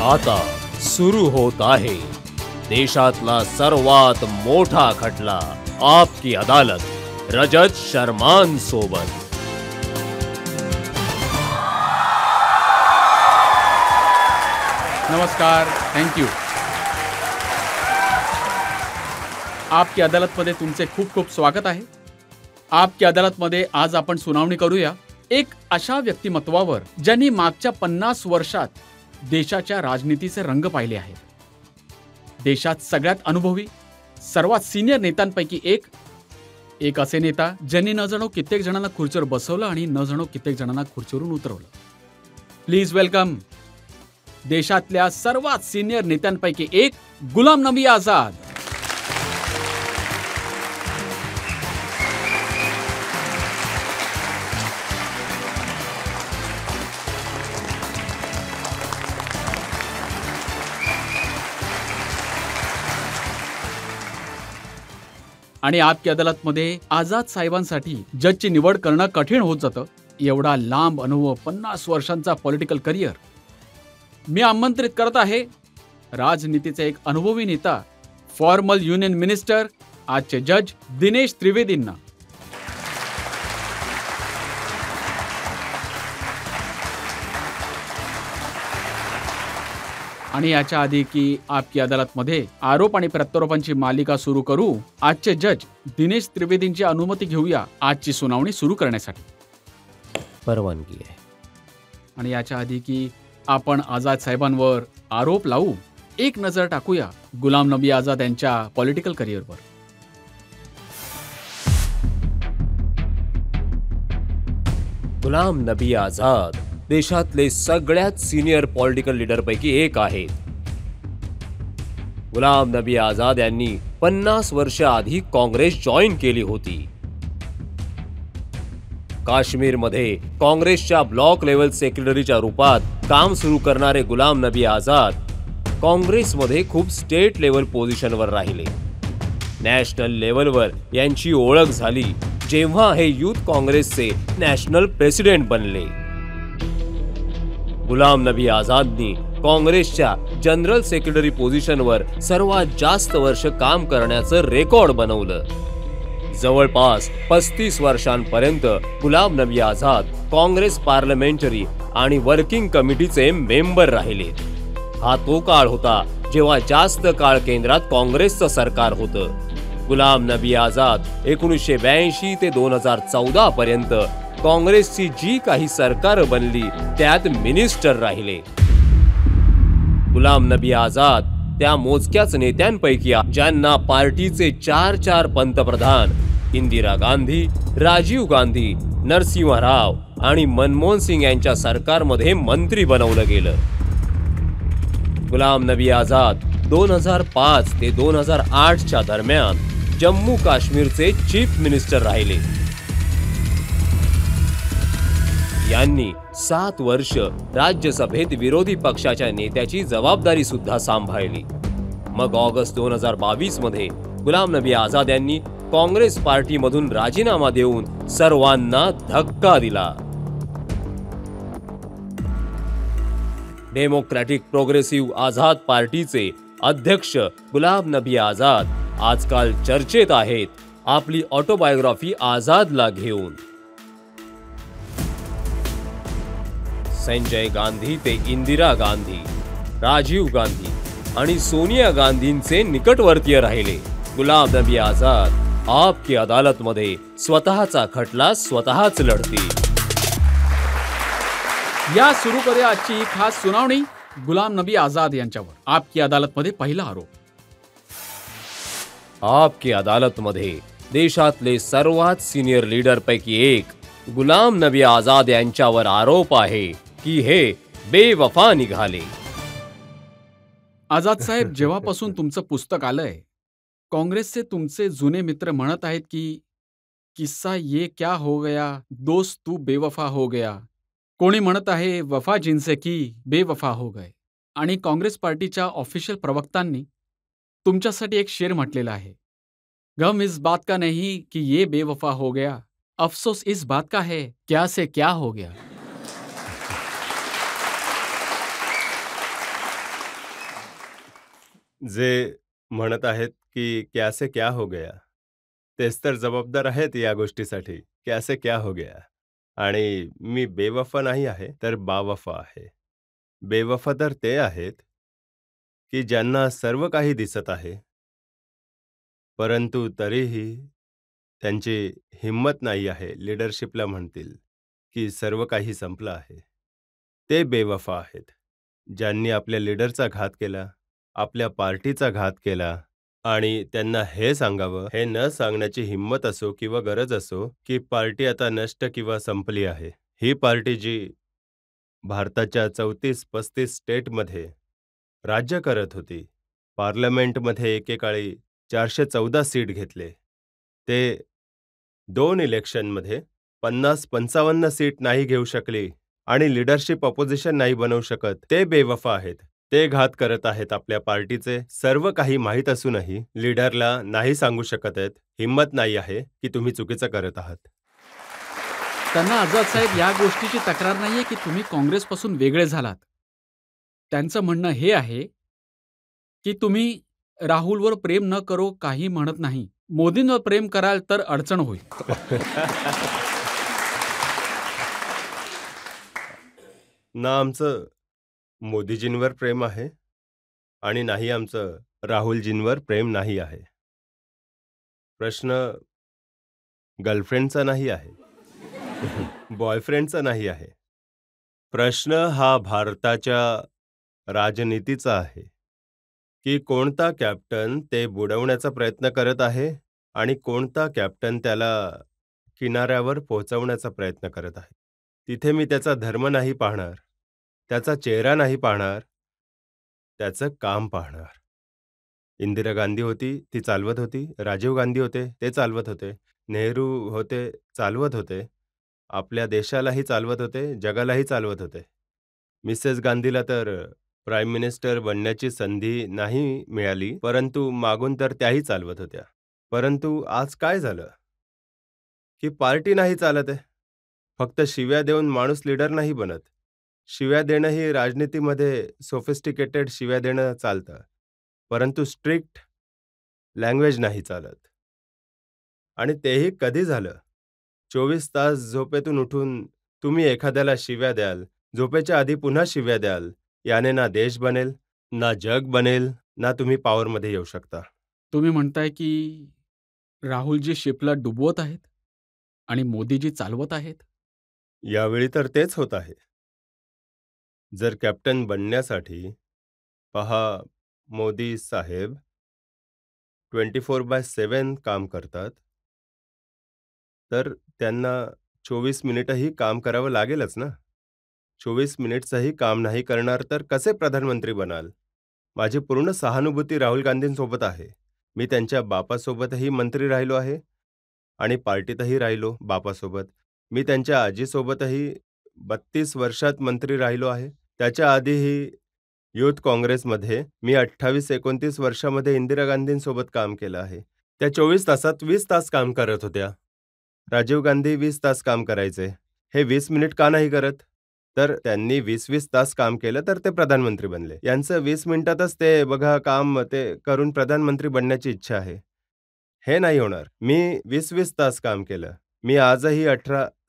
आता सुरू होत आहे देशातला सर्वात मोठा खटला आपकी अदालत रजत शर्मान सोबत। नमस्कार, थँक्यू। आपकी अदालतमध्ये तुमचे खूप खूप स्वागत आहे। आपकी अदालतमध्ये आज आपण सुनावणी करूया एक अशा व्यक्तिमत्वावर ज्यांनी मागच्या 50 वर्षात देशाच्या राजनीतीचे रंग पाहिले आहेत। देशात सगळ्यात अनुभवी, सर्वात सिनियर नेत्यांपैकी एक असे नेता ज्यांनी न जाणो कित्येक जणांना खुर्चीवर बसवलं आणि न जाणो कित्येक जणांना खुर्चीवरून उतरवलं। प्लीज वेलकम देशातल्या सर्वात सिनियर नेत्यांपैकी एक गुलाम नबी आझाद। आणि आपकी अदालतमध्ये आझाद साहेबांसाठी जजची निवड करणं कठीण होत जातं। एवढा लांब अनुभव, 50 वर्षांचा पॉलिटिकल करिअर। मी आमंत्रित करत आहे राजनीतीचा एक अनुभवी नेता, फॉर्मल युनियन मिनिस्टर, आजचे जज दिनेश त्रिवेदींना। आणि याच्या आधी की आपकी अदालतमध्ये आरोप आणि प्रत्यारोपांची मालिका सुरू करू, आजचे जज दिनेश त्रिवेदींची अनुमती घेऊया आजची सुनावणी सुरू करण्यासाठी। परवानगी आहे। आणि याच्या आधी की आपण आझाद साहेबांवर आरोप लावू, एक नजर टाकूया गुलाम नबी आझाद यांच्या पॉलिटिकल करिअरवर। गुलाम नबी आझाद देशातले सगळ्यात सिनियर पॉलिटिकल लीडर पैकी एक आहेत। गुलाम नबी आझाद यांनी 50 वर्ष आधी काँग्रेस जॉईन केली होती। काश्मीरमध्ये काँग्रेसच्या ब्लॉक लेवल सेक्रेटरीच्या रूपात काम सुरू करणारे गुलाम नबी आझाद काँग्रेसमध्ये खूप स्टेट लेवल पोझिशनवर राहिले। नॅशनल लेवलवर यांची ओळख झाली जेव्हा हे युथ काँग्रेसचे नॅशनल प्रेसिडेंट बनले। गुलाम नबी आझादनी काँग्रेसच्या जनरल सेक्रेटरी पोझिशनवर सर्वात जास्त वर्ष काम करण्याचं रेकॉर्ड बनवलं। जवळपास 35 वर्षांपर्यंत गुलाम नबी आझाद काँग्रेस पार्लमेंटरी आणि वर्किंग कमिटीचे मेंबर राहिले। हा तो काळ होता जेव्हा जास्त काळ केंद्रात काँग्रेसचं सरकार होतं। गुलाम नबी आझाद 1982 ते 2014 पर्यंत काँग्रेसची जी काही सरकार बनली त्यात मिनिस्टर राहिले। गुलाम नबी आझाद त्या मोजक्याच नेत्यांपैकी ज्यांना पार्टीचे 4 पंतप्रधान इंदिरा गांधी, राजीव गांधी, नरसिंह राव आणि मनमोहन सिंग यांच्या सरकारमध्ये मंत्री बनवलं गेलं। गुलाम नबी आझाद 2005 ते 2008च्या दरम्यान जम्मू काश्मीरचे चीफ मिनिस्टर राहिले। यांनी 7 वर्ष राज्यसभेत विरोधी पक्षाच्या नेत्याची जबाबदारी सुद्धा सांभाळली। मग ऑगस्ट 2022 मध्ये गुलाम नबी आझाद यांनी काँग्रेस पार्टीमधून राजीनामा देऊन सर्वांना धक्का दिला। डेमोक्रॅटिक प्रोग्रेसिव्ह आझाद पार्टीचे अध्यक्ष गुलाम नबी आझाद आजकाल चर्चेत आहेत आपली ऑटोबायोग्राफी आझादला घेऊन। संजय गांधी ते इंदिरा गांधी, राजीव गांधी आणि सोनिया गांधींचे निकटवर्तीय राहिले गुलाम नबी आझाद आपकी अदालतमध्ये स्वतःचा खटला स्वतःच लढतील। या सुरू करूया आजची खास सुनावणी गुलाम नबी आझाद यांच्यावर। आपकी अदालतमध्ये पहिला आरोप। आपकी अदालतमध्ये देशातले सर्वात सिनियर लीडर पैकी एक गुलाम नबी आझाद यांच्यावर आरोप आहे की हे बेवफा निघाले। आझाद साहेब, जेव्हापासून तुमचं पुस्तक आलंय, काँग्रेसचे तुमचे जुने मित्र म्हणत आहेत की किस्सा ये क्या हो गया, दोस्त तू बेवफा हो गया। कोणी म्हणत आहे वफा जिनसे की बेवफा हो गए। आणि काँग्रेस पार्टीच्या ऑफिशियल प्रवक्त्यांनी तुमच्यासाठी एक शेर म्हटलेला आहे, गम इस बात का नहीं कि ये बेवफा हो गया, अफसोस इस बात का है क्या से क्या हो गया। जे म्हणत आहेत की "कैसे क्या हो गया?" तेच तर जबाबदार आहेत या गोष्टीसाठी. "कैसे क्या हो गया?" आणि मी बेवफा नाही आहे, तर बावफा आहे. बेवफा तर ते आहेत, की ज्यांना सर्व काही दिसत आहे, परंतु तरीही त्यांची हिंमत नाही आहे, लीडरशिपला म्हणतील, की सर्व काही संपलं आहे. ते बेवफा आहेत. ज्यांनी आपल्या लीडरचा घात केला, आपल्या पार्टीचा घात केला आणि त्यांना हे सांगावं, हे न सांगण्याची हिंमत असो किंवा गरज असो, की पार्टी आता नष्ट किंवा संपली आहे. ही पार्टी जी भारताच्या 34-35 स्टेटमध्ये राज्य करत होती. पार्लमेंटमध्ये एकेकाळी 414 सीट घेतले. ते 2 इलेक्शनमध्ये 50-55 सीट नाही घेऊ शकली आणि लीडरशिप अपोजिशन नाही बनवू शकत. ते बेवफा आहेत. ते घात करत आहेत आपल्या पार्टीचे. सर्व काही माहीत असूनही लीडरला नाही सांगू शकत आहेत. हिंमत नाही आहे, की तुम्ही चुकीचं करत आहात. त्यांना आझाद साहेब या गोष्टीची तक्रार नाहीये की तुम्ही काँग्रेसपासून वेगळे झालात. त्यांचं म्हणणं हे आहे, की तुम्ही राहुलवर प्रेम न करो काही म्हणत नाही. मोदींवर प्रेम कराल तर अडचण होईल. ना आमचं मोदीजींवर प्रेम आहे आणि नाही आमचं राहुलजींवर प्रेम नाही आहे. प्रश्न गर्लफ्रेंडचा नाही आहे. बॉयफ्रेंडचा नाही आहे. प्रश्न हा भारताच्या राजनीतीचा आहे, की कोणता कॅप्टन ते बुडवण्याचा प्रयत्न करत आहे आणि कोणता कॅप्टन त्याला किनाऱ्यावर पोहोचवण्याचा प्रयत्न करत आहे. तिथे मी त्याचा धर्म नाही पाहणार, त्याचा चेहरा नाही पाहणार, त्याचं काम पाहणार. इंदिरा गांधी होती, ती चालवत होती. राजीव गांधी होते, ते चालवत होते. नेहरू होते, चालवत होते. आपल्या देशालाही चालवत होते, जगालाही चालवत होते. मिसेस गांधीला तर प्राईम मिनिस्टर बनण्याची संधी नाही मिळाली, परंतु मागून तर त्याही चालवत होत्या. परंतु आज काय झालं, की पार्टी नाही चालत आहे. फक्त शिव्या देऊन माणूस लीडर नाही बनत. शिव्या देणं ही राजनीतीमध्ये सोफिस्टिकेटेड शिव्या देणं चालतं. परंतु स्ट्रिक्ट लँग्वेज नाही चालत. आणि तेही कधी झालं? 24 तास झोपेतून उठून तुम्ही एखाद्याला शिव्या द्याल, झोपेच्या आधी पुन्हा शिव्या द्याल. याने ना देश बनेल, ना जग बनेल, ना तुम्ही पॉवरमध्ये येऊ शकता. तुम्ही म्हणताय की राहुलजी शिपला डुबवत आहेत आणि मोदीजी चालवत आहेत. यावेळी तर तेच होत आहे. जर कॅप्टन बनण्यासाठी पहा, मोदी साहेब 24/7 काम करतात. तर त्यांना 24 मिनिटंही काम करावं लागेलच ना. 24 मिनिट्सही काम नाही करणार तर कसे प्रधानमंत्री बनाल? माझी पूर्ण सहानुभूती राहुल गांधींसोबत आहे. मी त्यांच्या बापासोबतही मंत्री राहिलो आहे आणि पार्टीतही राहिलो बापासोबत. मी त्यांच्या आजीसोबतही 32 वर्षात मंत्री राहिलो आहे. त्याच्या आधीही युथ काँग्रेसमध्ये मी 28-29 वर्षामध्ये इंदिरा गांधींसोबत काम केलं आहे. त्या 24 तासात 20 तास काम करत होत्या. राजीव गांधी 20 तास काम करायचे. हे 20 मिनिट का नाही करत? तर त्यांनी 20-20 तास काम केलं तर ते प्रधानमंत्री बनले. यांचं 20 मिनिटातच ते बघा काम ते करून प्रधानमंत्री बनण्याची इच्छा आहे. हे नाही होणार. मी 20-20 तास काम केलं. मी आजही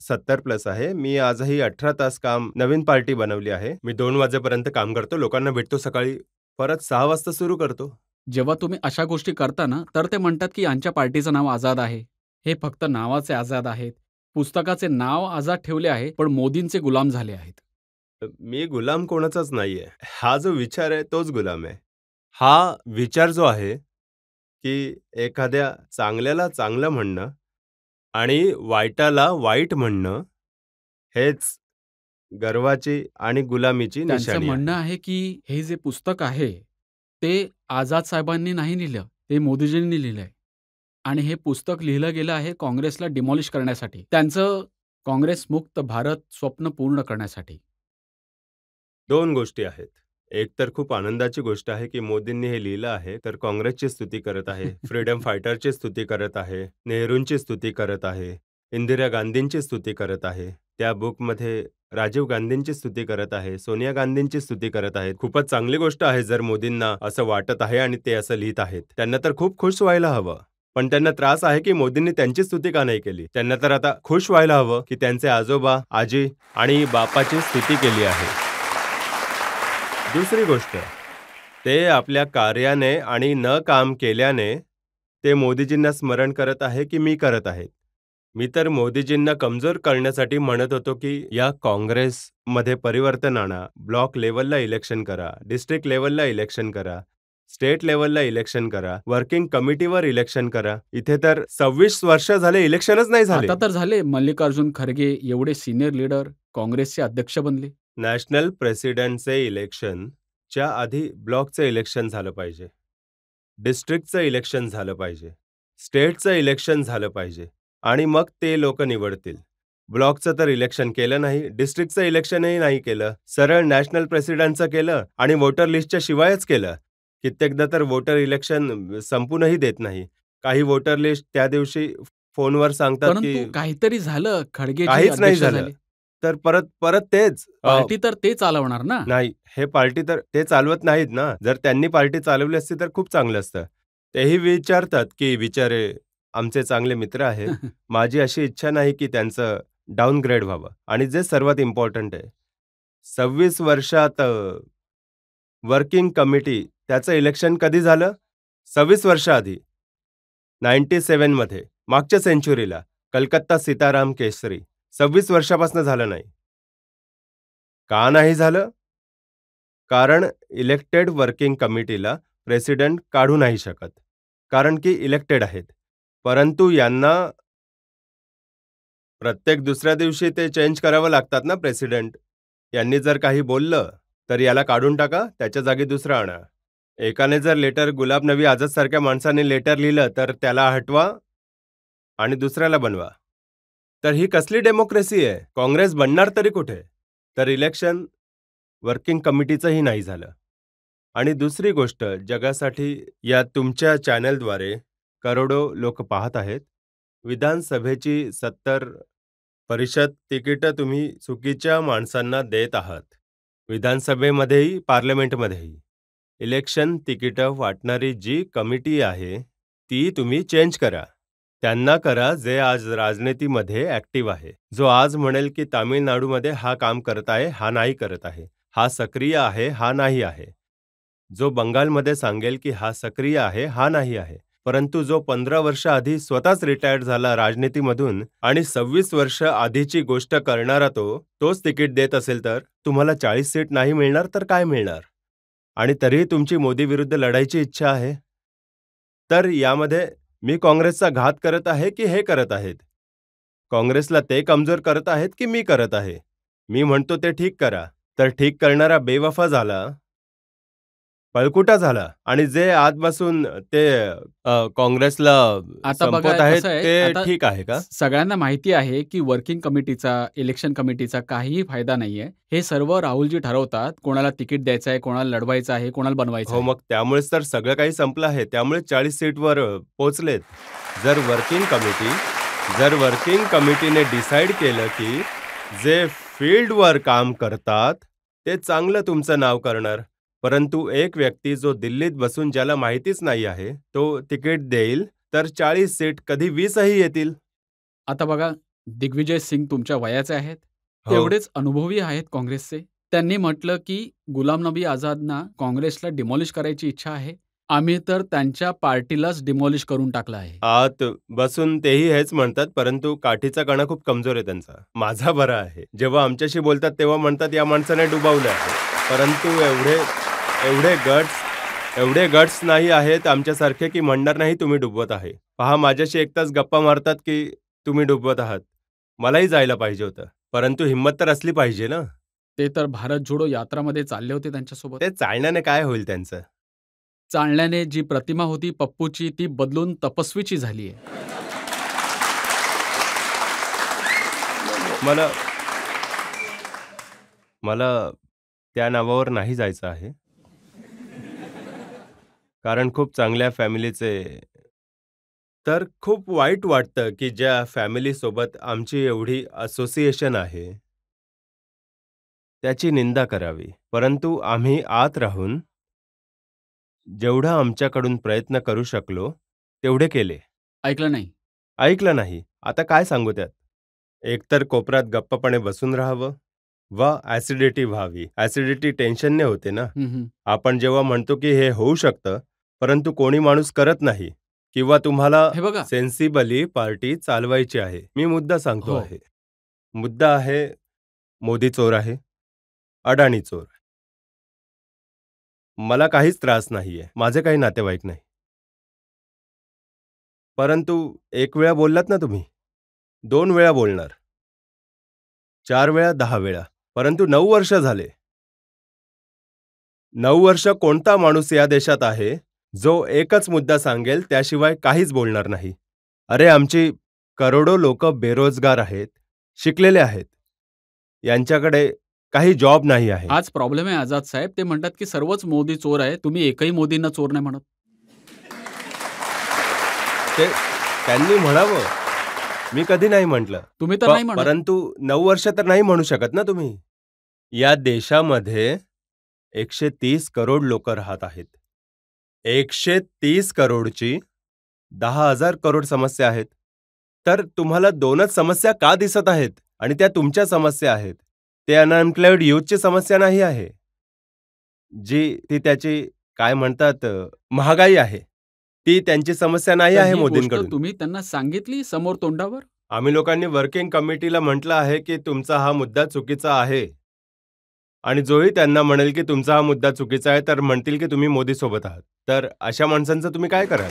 70 प्लस आहे. मी आजही 18 तास काम नवीन पार्टी बनवली आहे. मी 2 वाजेपर्यंत काम करतो. लोकांना भेटतो सकाळी. परत 6 वाजता सुरू करतो. जेव्हा तुम्ही अशा गोष्टी करता ना, तर ते म्हणतात की यांच्या पार्टीचं नाव आझाद आहे. हे फक्त नावाचे आझाद आहेत. पुस्तकाचे नाव आझाद ठेवले आहे, पण मोदींचे गुलाम झाले आहेत. मी गुलाम कोणाचाच नाहीये. हा जो विचार आहे तोच गुलाम आहे. हा विचार जो आहे, की एखाद्या चांगल्याला चांगलं म्हणणं आणि वाईटाला वाईट म्हणणं, हेच गर्वाची आणि गुलामीची त्यांचं निशाणी म्हणणं आहे. आहे की हे जे पुस्तक आहे, ते आझाद साहेबांनी नाही लिहिलं, ते मोदीजींनी लिहिलंय. आणि हे पुस्तक लिहिलं गेलं आहे काँग्रेसला डिमॉलिश करण्यासाठी. त्यांचं काँग्रेसमुक्त भारत स्वप्न पूर्ण करण्यासाठी. 2 गोष्टी आहेत. एक तर खूप आनंदाची गोष्ट आहे, की मोदींनी हे लिहिलं आहे, तर काँग्रेसची स्तुती करत आहे, फ्रीडम फायटरची स्तुती करत आहे, नेहरूंची स्तुती करत आहे, इंदिरा गांधींची स्तुती करत आहे. त्या बुकमध्ये राजीव गांधींची स्तुती करत आहे, सोनिया गांधींची स्तुती करत आहेत. खूपच चांगली गोष्ट आहे जर मोदींना असं वाटत आहे आणि ते असं लिहित आहेत. त्यांना तर खूप खुश व्हायला हवं. पण त्यांना त्रास आहे की मोदींनी त्यांची स्तुती का नाही केली. त्यांना तर आता खुश व्हायला हवं की त्यांचे आजोबा, आजी आणि बापाची स्तुती केली आहे. दुसरी गोष्ट, ते आपल्या कार्याने आणि न काम केल्याने ते मोदीजींना स्मरण करत आहे की मी करत आहे. मी तर मोदीजींना कमजोर करण्यासाठी म्हणत होतो की या काँग्रेसमध्ये परिवर्तन आणा, ब्लॉक लेवलला इलेक्शन करा, डिस्ट्रिक्ट लेवलला इलेक्शन करा, स्टेट लेवलला इलेक्शन करा, वर्किंग कमिटीवर इलेक्शन करा. इथे तर 26 वर्ष झाले इलेक्शनच नाही झाले. आता तर झाले. मल्लिकार्जुन खरगे एवढे सिनियर लीडर काँग्रेसचे अध्यक्ष बनले. नॅशनल प्रेसिडेंटचे इलेक्शनच्या आधी ब्लॉकचं इलेक्शन झालं पाहिजे, डिस्ट्रिक्टचं इलेक्शन झालं पाहिजे, स्टेटचं इलेक्शन झालं पाहिजे आणि मग ते लोक निवडतील. ब्लॉकचं तर इलेक्शन केलं नाही, डिस्ट्रिक्टचं इलेक्शनही नाही केलं, सरळ नॅशनल प्रेसिडेंटचं केलं आणि वोटर लिस्टच्या शिवायच केलं. कित्येकदा तर वोटर इलेक्शन संपूनही देत नाही. काही वोटर लिस्ट त्या दिवशी फोनवर सांगतात परंतु की काहीतरी झालं. खडगेजी काहीच नाही अध्यक्ष झालं. झाले. तर परत परत तेच पार्टी तर ते चालवणार ना. नाही, हे पार्टी तर ते चालवत नाहीत ना. जर त्यांनी पार्टी चालवली असती तर खूप चांगलं असतं. तेही विचारतात की बिचारे आमचे चांगले मित्र आहेत. माझी अशी इच्छा नाही की त्यांचं डाउनग्रेड व्हावं. आणि जे सर्वात इम्पॉर्टंट आहे, 26 वर्षात वर्किंग कमिटी त्याचं इलेक्शन कधी झालं? 26 वर्षाआधी 97 मध्ये, मागच्या सेंच्युरीला कलकत्ता सीताराम केसरी 26 वर्षापासून झालं नाही. का नाही झालं? कारण इलेक्टेड वर्किंग कमिटीला प्रेसिडेंट काढू नाही शकत, कारण की इलेक्टेड आहेत. परंतु यांना प्रत्येक दुसऱ्या दिवशी ते चेंज करावं लागतात ना प्रेसिडेंट. यांनी जर काही बोललं तर याला काढून टाका, त्याच्या जागी दुसरं आणा. एकाने जर लेटर, गुलाब नबी आझाद सारख्या माणसाने लेटर लिहिलं तर त्याला हटवा आणि दुसऱ्याला बनवा. तर ही कसली डेमोक्रेसी आहे? काँग्रेस बनणार तरी कुठे? तर इलेक्शन वर्किंग कमिटीचंही नाही झालं. आणि दुसरी गोष्ट, जगासाठी या तुमच्या चॅनलद्वारे करोडो लोक पाहत आहेत. विधानसभेची 70 परिषद तिकीटं तुम्ही चुकीच्या माणसांना देत आहात. विधानसभेमध्येही पार्लमेंटमध्येही इलेक्शन तिकीटं वाटणारी जी कमिटी आहे ती तुम्ही चेंज करा. त्यांना करा जे आज राजनीतीमध्ये ॲक्टिव्ह आहे. जो आज म्हणेल की तामिळनाडूमध्ये हा काम करत आहे, हा नाही करत आहे, हा सक्रिय आहे, हा नाही आहे. जो बंगालमध्ये सांगेल की हा सक्रिय आहे, हा नाही आहे. परंतु जो 15 वर्ष आधी स्वतःच रिटायर्ड झाला राजनीतीमधून आणि 26 वर्ष आधीची गोष्ट करणारा तोच तिकीट देत असेल तर तुम्हाला 40 सीट नाही मिळणार तर काय मिळणार? आणि तरीही तुमची मोदी विरुद्ध लढायची इच्छा आहे. तर यामध्ये मी काँग्रेसचा घात करत आहे की हे करत आहेत? काँग्रेसला ते कमजोर करत आहेत की मी करत आहे? मी म्हणतो ते ठीक करा. तर ठीक करणारा बेवफा झाला, पळकुटा झाला आणि जे आजपासून ते काँग्रेसला आता बघा संपवत आहेत कसं आहे, ते आता ठीक आहे का? सगळ्यांना माहिती आहे की वर्किंग कमिटीचा, इलेक्शन कमिटीचा काहीही फायदा नाहीये. हे सर्व राहुलजी ठरवतात. कोणाला तिकीट द्यायचं आहे, कोणाला लढवायचं आहे, कोणाला बनवायचं हो, आहे. मग त्यामुळेच तर सगळं काही संपलं आहे. त्यामुळे 40 सीटवर पोहोचलेत. जर वर्किंग कमिटीने डिसाईड केलं की जे फील्डवर काम करतात ते चांगलं तुमचं नाव करणार, परंतु एक व्यक्ती जो दिल्लीत बसून ज्याला माहितीच नाही आहे तो तिकीट देईल, तर 40 सीट कधी 20ही येतील. आता बघा, दिग्विजय सिंग तुमच्या वयाचे आहेत. हो. तेवढेच अनुभवी आहेत काँग्रेसचे. त्यांनी म्हटलं की गुलाम नबी आझादना काँग्रेसला डिमॉलिश करायची इच्छा आहे. आम्ही तर त्यांच्या पार्टीलाच डिमॉलिश करून टाकलं आहे. आत बसून तेही हेच म्हणतात, परंतु काठीचा कणा खूप कमजोर आहे त्यांचा. माझा बरा आहे. जेव्हा आमच्याशी बोलतात तेव्हा म्हणतात या माणसाने डुबावलं आहे. परंतु एवढे गट्स नाही आहेत आमच्यासारखे की म्हणणार नाही तुम्ही डुबवत आहे. पहा, माझ्याशी एक तास गप्पा मारतात की तुम्ही डुबवत आहात. मलाही जायला पाहिजे होतं, परंतु हिंमत तर असली पाहिजे ना. ते तर भारत जोडो यात्रामध्ये चालले होते त्यांच्यासोबत. ते चालण्याने काय होईल त्यांचं? चालण्याने जी प्रतिमा होती पप्पूची ती बदलून तपस्वीची झाली आहे. मला मला त्या नावावर नाही जायचं आहे. कारण खूप चांगल्या फॅमिलीचे. तर खूप वाईट वाटतं की ज्या फॅमिलीसोबत आमची एवढी असोसिएशन आहे, त्याची निंदा करावी. परंतु आम्ही आत राहून जेवढा आमच्याकडून प्रयत्न करू शकलो, तेवढे केले. ऐकलं नाही. ऐकलं नाही. आता काय सांगू त्यात? एकतर कोपऱ्यात गप्पपणे बसून राहावं वा ॲसिडिटी व्हावी. ॲसिडिटी टेन्शनने होते ना. हं, हं. आपण जेव्हा म्हणतो की हे होऊ शकतं, परंतु कोणी माणूस करत नाही किंवा तुम्हाला हे बघा. सेन्सिबली पार्टी चालवायची आहे. मी मुद्दा सांगतो हो. आहे. मुद्दा आहे, मोदी चोर आहे, अडाणी चोर. मला काहीच त्रास नाहीये. माझे काही नातेवाईक नाही. परंतु एक वेळा बोललात ना तुम्ही, 2 वेळा बोलणार, 4 वेळा, 10 वेळा. परंतु 9 वर्ष झाले. 9 वर्ष कोणता माणूस या देशात आहे, जो एकच मुद्दा सांगेल त्याशिवाय काहीच बोलणार नाही? अरे, आमची करोडो लोकं बेरोजगार आहेत, शिकलेले आहेत. यांच्याकडे काही जॉब नाही आहे. हाच प्रॉब्लेम आहे आझाद साहेब. ते म्हणतात की सर्वच मोदी चोर आहे. तुम्ही एकही मोदींना चोर नाही म्हणत. ते त्यांनी म्हणावं. मी कधी नाही म्हटलं. तुम्ही तर नाही म्हणत. परंतु 9 वर्ष तर नाही म्हणू शकत ना तुम्ही. या देशामध्ये 130 करोड लोक राहत आहेत. 130 करोडची 10,000 करोड समस्या आहेत. तर तुम्हाला 2च समस्या का दिसत आहेत? आणि त्या तुमच्या समस्या आहेत. ते अनएम्प्लॉईड यूथची समस्या नाही आहे. ती त्याची काय म्हणतात, महागाई आहे. ती त्यांची समस्या नाही तर आहे ही गोष्ट मोदींकडून. तुम्ही त्यांना सांगितली समोर तोंडावर? आम्ही लोकांनी वर्किंग कमिटीला म्हटलं आहे की तुमचा हा मुद्दा चुकीचा आहे. आणि जोही त्यांना म्हणेल की तुमचा हा मुद्दा चुकीचा आहे, तर म्हणतील की तुम्ही मोदी सोबत आहात. तर अशा माणसांचं तुम्ही काय कराल?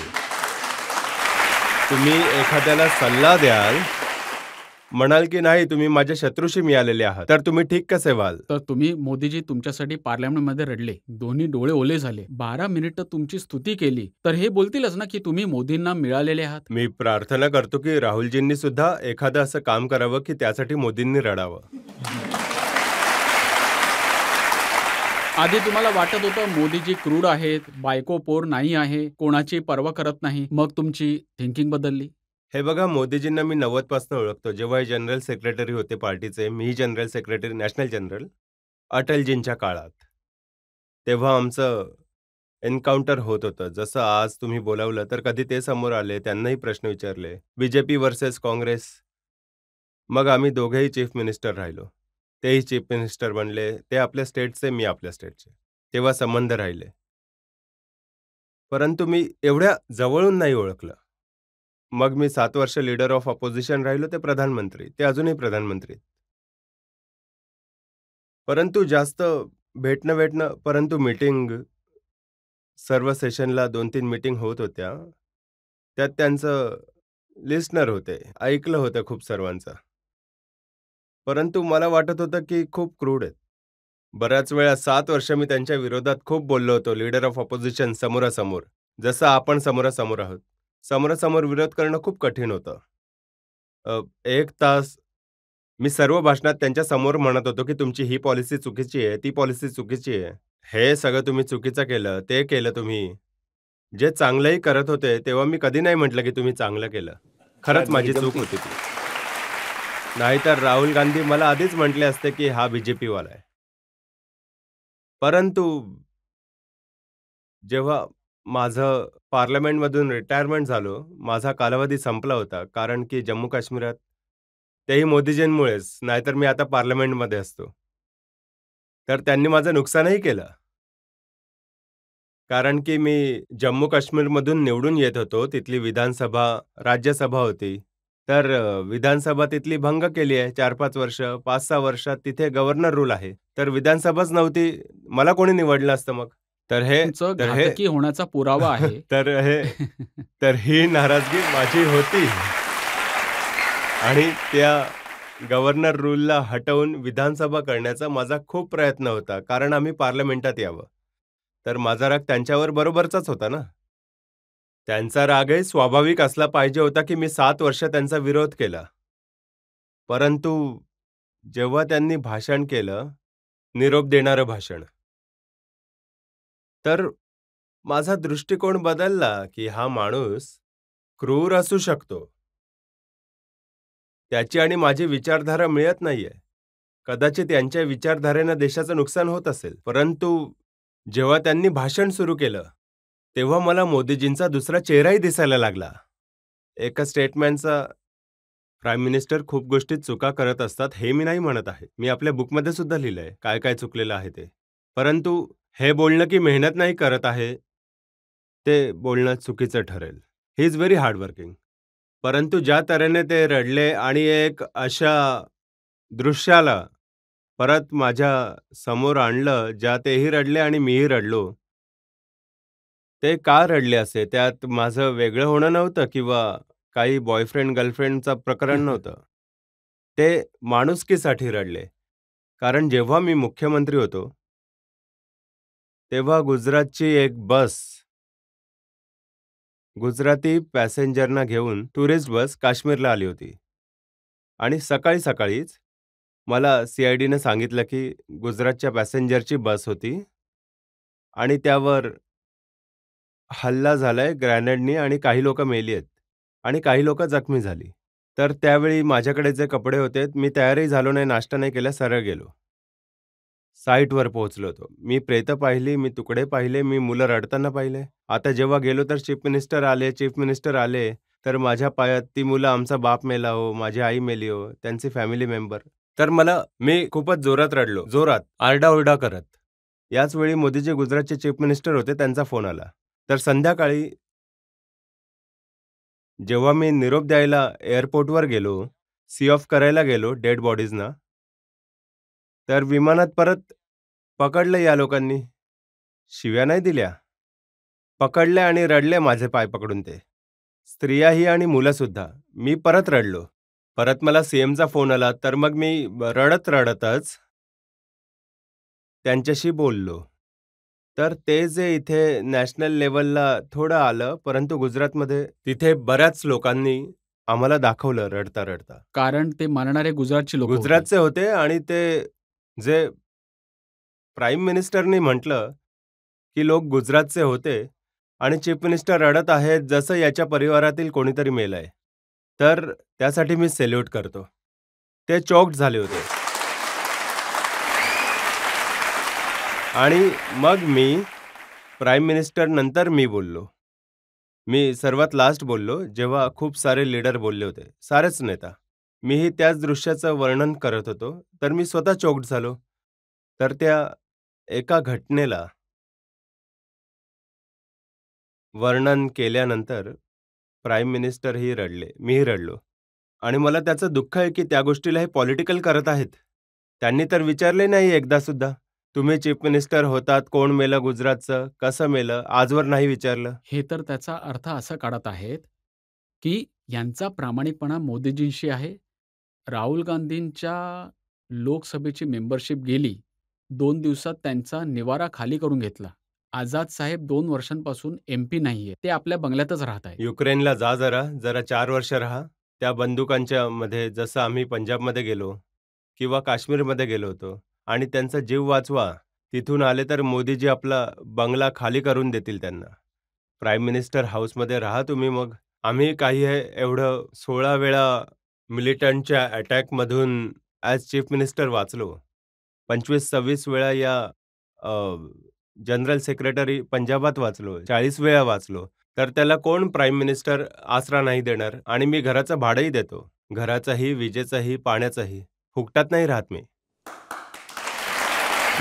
तुम्ही एखाद्याला सल्ला द्याल, म्हणाल की नाही तुम्ही माझ्या शत्रूशी मिळालेले आहात, तर तुम्ही ठीक कसे व्हाल? तर तुम्ही मोदीजी तुमच्यासाठी पार्लमेंटमध्ये रडले. दोन्ही डोळे ओले झाले. 12 मिनिटं तुमची स्तुती केली. तर हे बोलतीलच ना की तुम्ही मोदींना मिळालेले आहात. मी प्रार्थना करतो की राहुलजींनी सुद्धा एखादं असं काम करावं की त्यासाठी मोदींनी रडावं. आधी तुम्हाला वाटत होतं मोदीजी क्रूड आहेत, बायको पोर नाही आहे, कोणाची पर्वा करत नाही. मग तुमची थिंकिंग बदलली? हे बघा, मोदीजींना मी 90 पासून ओळखतो. जेव्हा हे जनरल सेक्रेटरी होते पार्टीचे, मी जनरल सेक्रेटरी, नॅशनल जनरल, अटलजींच्या काळात. तेव्हा आमचं एन्काउंटर होत होतं. जसं आज तुम्ही बोलावलं, तर कधी ते समोर आले, त्यांनाही प्रश्न विचारले. BJP versus Congress. मग आम्ही दोघेही चीफ मिनिस्टर राहिलो. तेही चीफ मिनिस्टर बनले. ते आपल्या स्टेटचे, मी आपल्या स्टेटचे. तेव्हा संबंध राहिले. परंतु मी एवढ्या जवळून नाही ओळखलं. मग मी 7 वर्ष लीडर ऑफ ऑपोजिशन राहिलो, ते प्रधानमंत्री. ते अजूनही प्रधानमंत्री. परंतु जास्त भेटणं, परंतु मीटिंग, सर्व सेशनला 2-3 मीटिंग होत होत्या. त्यात त्यांचं लिस्टनर होते. ऐकलं होतं खूप सर्वांचं. परंतु मला वाटत होतं की खूप क्रूड आहेत. बऱ्याच वेळा 7 वर्ष मी त्यांच्या विरोधात खूप बोललो होतो, लीडर ऑफ ऑपोजिशन समोरासमोर. जसं आपण समोरासमोर आहोत. समोरासमोर विरोध करणं खूप कठीण होतं. 1 तास मी सर्व भाषणात त्यांच्या समोर म्हणत होतो की तुमची ही पॉलिसी चुकीची आहे, ती पॉलिसी चुकीची आहे. हे सगळं तुम्ही चुकीचं केलं, ते केलं तुम्ही. जे चांगलंही करत होते, तेव्हा मी कधी नाही म्हटलं की तुम्ही चांगलं केलं. खरंच माझी चूक होती ती. नाहीतर राहुल गांधी मला आधीच म्हटले असते की हा बीजेपीवाला आहे. परंतु जेव्हा माझं पार्लमेंटमधून रिटायरमेंट झालो, माझा कालावधी संपला होता. कारण की जम्मू काश्मीरात तेही मोदीजींमुळेच, नाहीतर मी आता पार्लमेंटमध्ये असतो. तर त्यांनी माझं नुकसानही केलं. कारण की मी जम्मू काश्मीरमधून निवडून येत होतो. तिथली विधानसभा, राज्यसभा होती. तर विधानसभा तिथली भंग केली आहे 4-5 वर्ष. 5-6 वर्षात तिथे गव्हर्नर रूल आहे. तर विधानसभाच नव्हती. मला कोणी निवडलं असतं मग? तुमचं घातकी होण्याचा पुरावा आहे. तर ही नाराजगी माझी होती. आणि त्या गव्हर्नर रूलला हटवून विधानसभा करण्याचा माझा खूप प्रयत्न होता. कारण आम्ही पार्लमेंटात यावं. तर माझा राग त्यांच्यावर बरोबरचाच होता ना. त्यांचा रागही स्वाभाविक असला पाहिजे होता की मी 7 वर्ष त्यांचा विरोध केला. परंतु जेव्हा त्यांनी भाषण केलं, निरोप देणारं भाषण, तर माझा दृष्टिकोन बदलला की हा माणूस क्रूर असू शकतो. त्याची आणि माझी विचारधारा मिळत नाहीये. कदाचित यांच्या विचारधारेनं देशाचं नुकसान होत असेल, परंतु जेव्हा त्यांनी भाषण सुरू केलं तेव्हा मला मोदीजींचा दुसरा चेहराही दिसायला लागला. एका स्टेटमॅनचा प्राईम मिनिस्टर खूप गोष्टीत चुका करत असतात हे मी नाही म्हणत आहे. मी आपल्या बुकमध्ये सुद्धा लिहिलंय काय काय चुकलेलं आहे ते. परंतु हे बोलणं की मेहनत नाही करत आहे ते बोलणं चुकीचं ठरेल. He is very hard working. परंतु ज्या तऱ्हेने ते रडले आणि एक अशा दृश्याला परत माझ्या समोर आणलं ज्या तेही रडले आणि मीही रडलो. ते का रडले असे? त्यात माझं वेगळं होणं नव्हतं किंवा काही बॉयफ्रेंड गर्लफ्रेंडचं प्रकरण नव्हतं. ते माणुसकीसाठी रडले. कारण जेव्हा मी मुख्यमंत्री होतो, तेव्हा गुजरातची एक बस गुजराती पॅसेंजरना घेऊन टुरिस्ट बस काश्मीरला आली होती. आणि सकाळी सकाळीच मला CIDने सांगितलं की गुजरातच्या पॅसेंजरची बस होती आणि त्यावर हल्ला झालाय ग्रॅनेडनी आणि काही लोकं मेली आहेत आणि काही लोकं जखमी झाली. तर त्यावेळी माझ्याकडे जे कपडे होते मी तयारही झालो नाही, नाश्ता नाही केला, सरळ गेलो. साईटवर पोहोचलो होतो. मी प्रेतं पाहिली, मी तुकडे पाहिले, मी मुलं रडताना पाहिले. आता जेव्हा गेलो तर चीफ मिनिस्टर आले तर माझ्या पायात ती मुलं आमचा बाप मेला हो, माझी आई मेली हो, त्यांचे फॅमिली मेंबर. तर मी खूपच जोरात रडलो, जोरात, आरडाओरडा करत. याच वेळी मोदीजी गुजरातचे चीफ मिनिस्टर होते, त्यांचा फोन आला. तर संध्याकाळी जेव्हा मी निरोप द्यायला एअरपोर्टवर गेलो, सी ऑफ करायला गेलो डेड बॉडीजना, तर विमानात परत पकडलं या लोकांनी. शिव्या नाही दिल्या. पकडले आणि रडले माझे पाय पकडून ते. स्त्रियाही आणि मुलंसुद्धा. मी परत रडलो. परत मला CMचा फोन आला, तर मग मी रडतच त्यांच्याशी बोललो. तर ते जे इथे नॅशनल लेव्हलला थोडं आलं, परंतु गुजरातमध्ये तिथे बऱ्याच लोकांनी आम्हाला दाखवलं रडता-रडता. कारण ते मारणारे गुजरातची लोक गुजरातचे होते आणि ते जे प्राईम मिनिस्टरनी म्हटलं, की लोक गुजरातचे होते आणि चीफ मिनिस्टर रडत आहेत जसं याच्या परिवारातील कोणीतरी मेलंय. तर त्यासाठी मी सॅल्यूट करतो. ते चॉक्ड झाले होते. आणि मग मी प्राईम मिनिस्टर नंतर मी बोललो. मी सर्वात लास्ट बोललो, जेव्हा खूप सारे लीडर बोलले होते, सारेच नेता. मीही त्याच दृश्याचं वर्णन करत होतो, तर मी स्वतः चॉक्ड झालो. तर त्या एका घटनेला वर्णन केल्यानंतर प्राईम मिनिस्टरही रडले, मीही रडलो. आणि मला त्याचं दुःख आहे की त्या गोष्टीला हे पॉलिटिकल करत आहेत. त्यांनी तर विचारले नाही एकदा सुद्धा, तुम्ही चीफ मिनिस्टर होतात, कोण मेलं गुजरातचं, कसं मेलं, आजवर नाही विचारलं. हे तर त्याचा अर्थ असा काढत आहेत, की यांचा प्रामाणिकपणा मोदीजींशी आहे. राहुल गांधींच्या लोकसभेची मेंबरशिप गेली. 2 दिवसात त्यांचा निवारा खाली करून घेतला. आझाद साहेब 2 वर्षांपासून MP नाहीये. ते आपल्या बंगल्यातच राहत आहेत. युक्रेनला जरा 4 वर्ष राहा. त्या बंदुकांच्या मध्ये जसं आम्ही पंजाबमध्ये गेलो किंवा काश्मीरमध्ये गेलो होतो आणि त्यांचा जीव वाचवा. तिथून आले तर मोदीजी आपला बंगला खाली करून देतील त्यांना. प्राईम मिनिस्टर हाऊसमध्ये राहा तुम्ही मग. आम्ही काही हे एवढं 16 वेळा मिलिटंटच्या अटॅकमधून ॲज चीफ मिनिस्टर वाचलो. 25-26 वेळा या जनरल सेक्रेटरी पंजाबात वाचलो. 40 वेळा वाचलो. तर त्याला कोण प्राईम मिनिस्टर आसरा नाही देणार. आणि मी घराचं भाडंही देतो. घराचंही, विजेचंही, पाण्याचंही. फुकटात नाही राहत मी.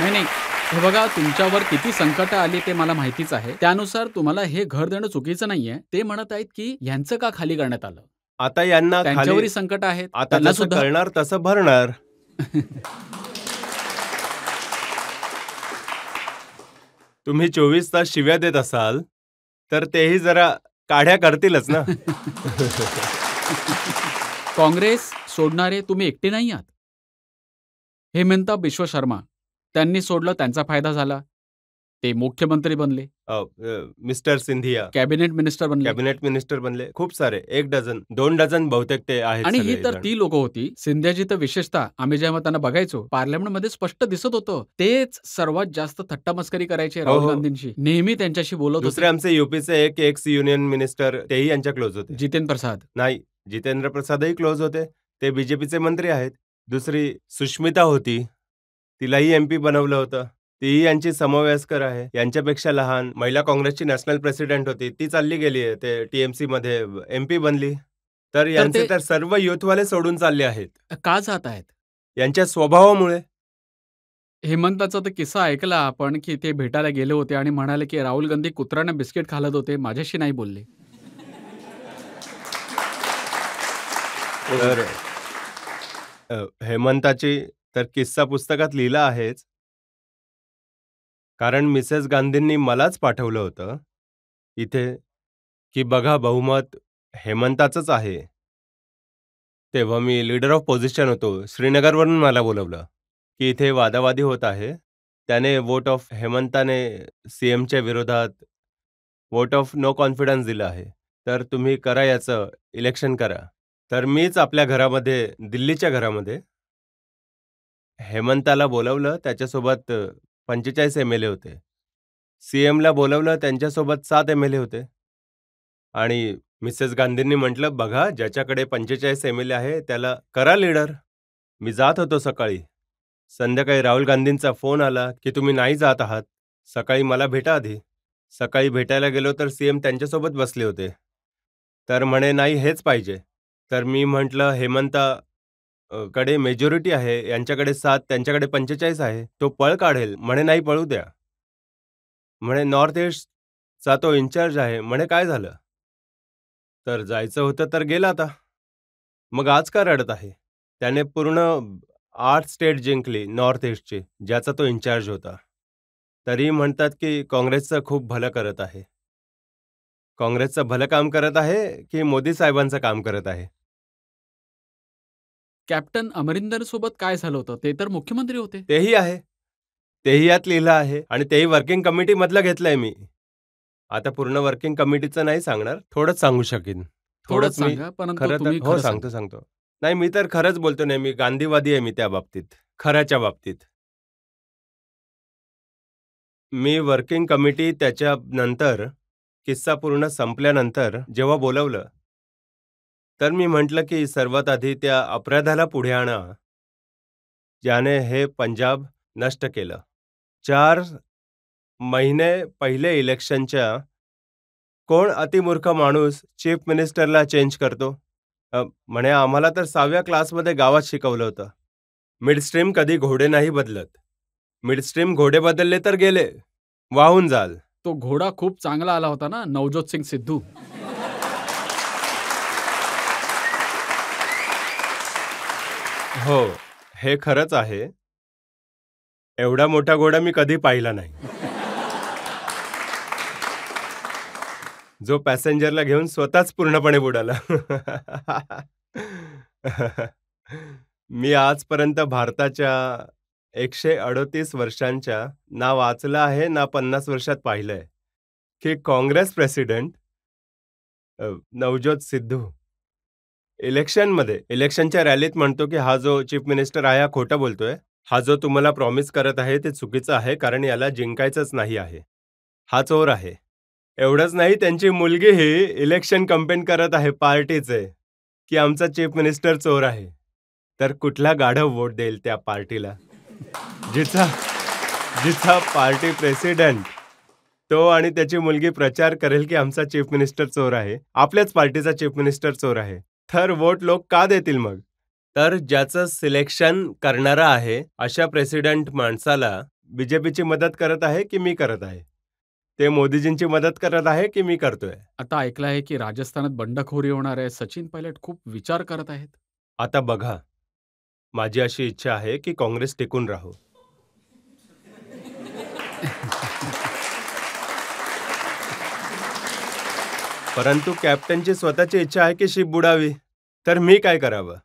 नाही. हे बघा तुमच्यावर किती संकटं आली ते मला माहितीच आहे. त्यानुसार तुम्हाला हे घर देणं चुकीचं नाहीये. ते म्हणत आहेत की ह्यांचं का खाली करण्यात आलं? आता यांना त्यांच्यावरही खाली संकट आहेत. आता त्यांना जसं सुद्धा करणार तसं भरणार. तुम्ही 24 तास शिव्या देत असाल तर तेही जरा काढ्या करतीलच ना. काँग्रेस सोडणारे तुम्ही एकटे नाही आहात. हेमंता बिश्व शर्मा त्यांनी सोडलं, त्यांचा फायदा झाला. ते मुख्यमंत्री बनले, मिस्टर सिंधिया कॅबिनेट मिनिस्टर बनले. कॅबिनेट मिनिस्टर बनले. खूप सारे, 1 डझन 2 डझन बहुतेक ते आहेत. आणि ही तर सगळेजण. ती लोक होती. सिंधियाजी तर विशेषतः आम्ही जेव्हा त्यांना बघायचो पार्लमेंटमध्ये स्पष्ट दिसत होतं. तेच सर्वात जास्त थट्टा मस्करी करायचे हो, राहुल हो. गांधींशी. नेहमी त्यांच्याशी बोलत दुसरे होते. आमचे युपीचे एक एक्स युनियन मिनिस्टर तेही यांच्या क्लोज होते. जितेंद्र प्रसाद. नाही, जितेंद्र प्रसादही क्लोज होते. ते बीजेपीचे मंत्री आहेत. दुसरी सुष्मिता होती, तिलाही MP बनवलं होतं. तीही यांची समवयस्कर आहे, यांच्यापेक्षा लहान. महिला काँग्रेसची नॅशनल प्रेसिडेंट होती, ती चालली गेली आहे ते TMC मध्ये MP बनली. तर यांचे ते- तर सर्व युथवाले सोडून चालले आहेत, का जात आहेत? यांच्या स्वभावामुळे. हेमंताचा तर किस्सा ऐकला आपण, की ते भेटायला गेले होते आणि म्हणाले, की राहुल गांधी कुत्र्यानं बिस्किट खालत होते, माझ्याशी नाही बोलले. तर हेमंताची तर किस्सा पुस्तकात लिहिला आहेच. कारण मिसेस गांधींनी मलाच पाठवलं होतं इथे, की बघा बहुमत हेमंताचंच आहे. तेव्हा मी लीडर ऑफ पोझिशन होतो. श्रीनगरवरून मला बोलवलं, की इथे वादावादी होत आहे. त्याने वोट ऑफ हेमंताने CMच्या विरोधात वोट ऑफ नो कॉन्फिडन्स दिलं आहे. तर तुम्ही करा याचं इलेक्शन करा. तर मीच आपल्या घरामध्ये, दिल्लीच्या घरामध्ये हेमंताला बोलवलं. त्याच्यासोबत 45 MLA होते. CMला बोलवलं, त्यांच्यासोबत 7 MLA होते. आणि मिसेस गांधींनी म्हटलं, बघा ज्याच्याकडे 45 MLA आहे त्याला करा लीडर. मी जात होतो सकाळी. संध्याकाळी राहुल गांधींचा फोन आला, की तुम्ही नाही जात आहात. सकाळी मला भेटा आधी. सकाळी भेटायला गेलो तर CM त्यांच्यासोबत बसले होते. तर म्हणे नाही हेच पाहिजे. तर मी म्हटलं हेमंता कडे मेजॉरिटी आहे, यांच्याकडे 7 त्यांच्याकडे 45 आहे. तो पळ काढेल. म्हणे नाही पळू द्या. म्हणे नॉर्थ ईस्टचा तो इन्चार्ज आहे. म्हणे काय झालं? तर जायचं होतं तर गेला आता. मग आज का रडत आहे? त्याने पूर्ण 8 स्टेट जिंकली नॉर्थ ईस्टची, ज्याचा तो इन्चार्ज होता. तरीही म्हणतात की काँग्रेसचं खूप भलं करत आहे. काँग्रेसचं भलं काम करत आहे की मोदी साहेबांचं काम करत आहे? कॅप्टन अमरिंदर सोबत काय झालं होतं? ते तर मुख्यमंत्री होते. तेही आहे. तेही यात लिहिलं आहे आणि तेही वर्किंग कमिटीमधलं घेतलंय मी. आता पूर्ण वर्किंग कमिटीचं नाही सांगणार, थोडंच सांगू शकेन. थोडंच मी सांगा, परंतु खरं तर तुम्ही हो खरं सांगतो, सांगा. सांगतो. नाही मी तर खरंच बोलतो नेहमी. गांधीवादी आहे मी त्या बाबतीत, खऱ्याच्या बाबतीत. मी वर्किंग कमिटी त्याच्यानंतर किस्सा पूर्ण संपल्यानंतर जेव्हा बोलवलं, तर मी म्हटलं की सर्वात आधी त्या अपराधाला पुढे आणा, ज्याने हे पंजाब नष्ट केलं. 4 महिने पहिले इलेक्शनच्या कोण अतिमूर्ख माणूस चीफ मिनिस्टरला चेंज करतो? म्हणे आम्हाला तर 6व्या क्लासमध्ये गावात शिकवलं होतं. मिडस्ट्रीम कधी घोडे नाही बदलत. मिडस्ट्रीम घोडे बदलले तर गेले, वाहून जाल. तो घोडा खूप चांगला आला होता ना, नवजोत सिंग सिद्धू. हो, हे खरंच आहे. एवढा मोठा घोडा मी कधी पाहिला नाही. जो पॅसेंजरला घेऊन स्वतःच पूर्णपणे बुडाला. मी आजपर्यंत भारताच्या 138 वर्षांच्या ना वाचलं आहे ना 50 वर्षात पाहिलंय की काँग्रेस प्रेसिडेंट नवजोत सिद्धू इलेक्शनच्या रॅलीत म्हणतो की हा जो चीफ मिनिस्टर आहे हा खोटं बोलतोय. हा जो तुम्हाला प्रॉमिस करत आहे ते चुकीचं आहे, कारण याला जिंकायचंच नाही आहे. हा चोर आहे. एवढंच नाही, त्यांची मुलगीही इलेक्शन कॅम्पेन करत आहे पार्टीचे, की आमचा चीफ मिनिस्टर चोर आहे. तर कुठला गाढव वोट देईल त्या पार्टीला? जिचा जिचा पार्टी प्रेसिडेंट तो आणि त्याची मुलगी प्रचार करेल की आमचा चीफ मिनिस्टर चोर आहे, आपल्याच पार्टीचा चीफ मिनिस्टर चोर आहे. तर वोट लोक का देतील मग? तर ज्याचं सिलेक्शन करणारा आहे, अशा प्रेसिडेंट माणसाला बीजेपीची मदत करत आहे की मी करत आहे? ते मोदीजींची मदत करत आहे की मी करतोय? आता ऐकलं आहे, की राजस्थानात बंडखोरी होणार आहे. सचिन पायलट खूप विचार करत आहेत. आता बघा, माझी अशी इच्छा आहे की काँग्रेस टिकून राहो. परंतु कॅप्टनची स्वतःची इच्छा आहे की शिप बुडावी. तर मी काय करावं?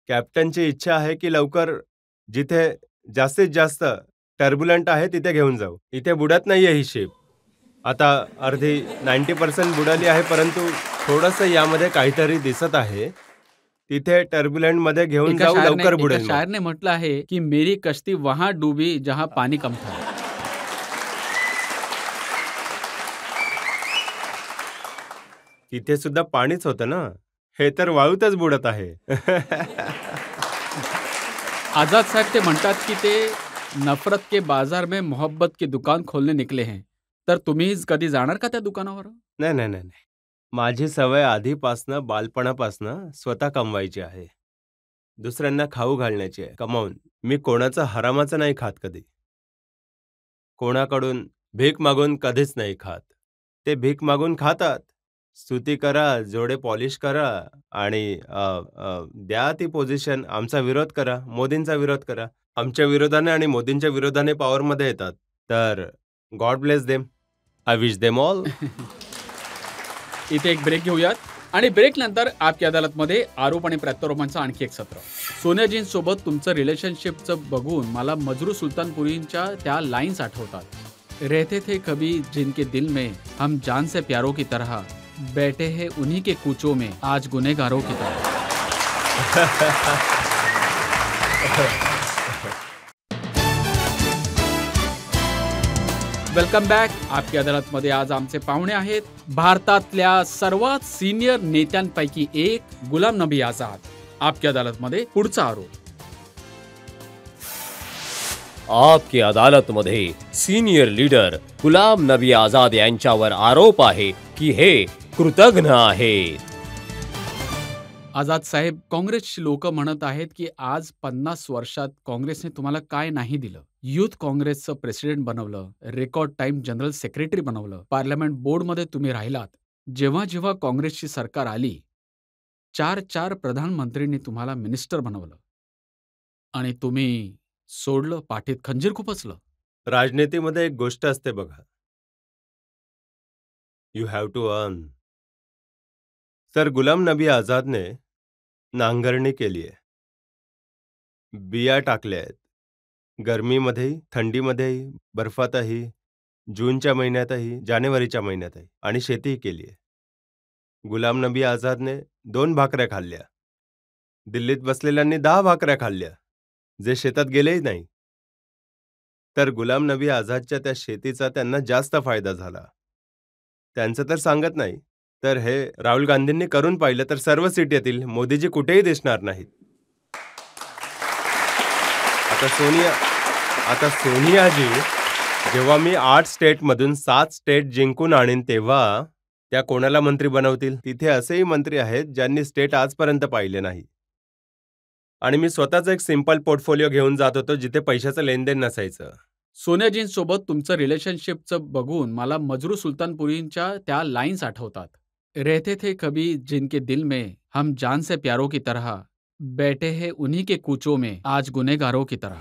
कॅप्टनची इच्छा आहे की लवकर जिथे जास्तीत जास्त टर्ब्युलंट आहे तिथे घेऊन जाऊ. इथे बुडत नाहीये ही शिप. आता अर्धी 90% बुडाली आहे, परंतु थोडंसं यामध्ये काहीतरी दिसत आहे. तिथे टर्ब्युलंटमध्ये घेऊन जाऊ, लवकर एका बुडेल मग. शायरने म्हटलं आहे, की मेरी कश्ती वहां डूबी जहां पानी कम था. तिथे सुद्धा पाणीच होतं ना. हे तर वाळूतच बुडत आहे. आझाद साहेब ते म्हणतात की ते नफरत के बाजार में मोहब्बत की दुकान खोलने निकले हैं. तर तुम्ही कधी जाणार का त्या दुकानावर? नाही, नाही, नाही, नाही. माझी सवय आधीपासनं, बालपणापासनं स्वतः कमवायची आहे. दुसऱ्यांना खाऊ घालण्याची आहे, कमावून. मी कोणाचं हरामाचं नाही खात कधी. कोणाकडून भीक मागून कधीच नाही खात. ते भीक मागून खातात. स्तुती करा, जोडे पॉलिश करा आणि द्या ती पोझिशन. आमचा विरोध करा, मोदींचा विरोध करा. आमच्या विरोधाने आणि मोदींच्या विरोधाने पॉवरमध्ये येतात. तर God bless them. I wish them all. इथे एक ब्रेक घेऊयात आणि ब्रेक नंतर आपकी अदालतमध्ये आरोप आणि प्रत्यारोपांचं आणखी एक सत्र. सोनियाजींसोबत तुमचं रिलेशनशिपचं बघून मला मजरू सुलतानपुरींच्या त्या लाईन्स आठवतात. रहते थे कभी जिनके दिल में हम जान से प्यारों की तरह बैठे हैं उन्हीं के कूचों में आज गुनेगारों की तरह. Welcome back. आपकी अदालतमध्ये आज आमचे पाहुणे आहेत भारतातल्या सर्वात सिनियर नेत्यांपैकी एक गुलाम नबी आझाद. आपकी अदालतमध्ये पुढचा आरोप. आपकी अदालतमध्ये सिनियर लीडर गुलाम नबी आझाद यांच्यावर आरोप आहे की हे कृतघ्न आहेत. आझाद साहेब, काँग्रेसची लोक म्हणत आहेत की आज 50 वर्षात काँग्रेसने तुम्हाला काय नाही दिलं. युथ काँग्रेसचं प्रेसिडेंट बनवलं, रेकॉर्ड टाइम जनरल सेक्रेटरी बनवलं, पार्लमेंट बोर्डमध्ये तुम्ही राहिलात. जेव्हा जेव्हा काँग्रेसची सरकार आली, 4 प्रधानमंत्रींनी तुम्हाला मिनिस्टर बनवलं आणि तुम्ही सोडलं, पाठीत खंजीर खुपसलं. राजनीतीमध्ये एक गोष्ट असते बघा. You have to earn. तर गुलाम नबी आझादने नांगरणी केली आहे. बिया टाकल्या आहेत. गरमीमध्येही, थंडीमध्येही, बर्फातही, जूनच्या महिन्यातही, जानेवारीच्या महिन्यातही आणि शेतीही केली आहे. गुलाम नबी आझादने 2 भाकऱ्या खाल्ल्या. दिल्लीत बसलेल्यांनी 10 भाकऱ्या खाल्ल्या, जे शेतात गेलेही नाही. तर गुलाम नबी आझादच्या त्या शेतीचा त्यांना जास्त फायदा झाला. त्यांचं तर सांगत नाही, तर हे राहुल गांधींनी करून पाहिलं तर सर्व सीट येतील. मोदीजी कुठेही दिसणार नाहीत. आता सोनियाजी जेव्हा मी 8 स्टेटमधून 7 स्टेट जिंकून आणीन तेव्हा त्या कोणाला मंत्री बनवतील? तिथे असेही मंत्री आहेत ज्यांनी स्टेट आजपर्यंत पाहिले नाही. आणि मी स्वतःच एक सिंपल पोर्टफोलिओ घेऊन जात होतो जिथे पैशाचं लेनदेन नसायचं. सोनियाजींसोबत तुमचं रिलेशनशिपचं बघून मला मजरू सुलतानपुरींच्या त्या लाईन्स आठवतात. रहते थे कभी जिनके दिल में हम जान से प्यारों की तरह बैठे हैं उन्हीं के कूचों में आज गुनेगारों की तरह.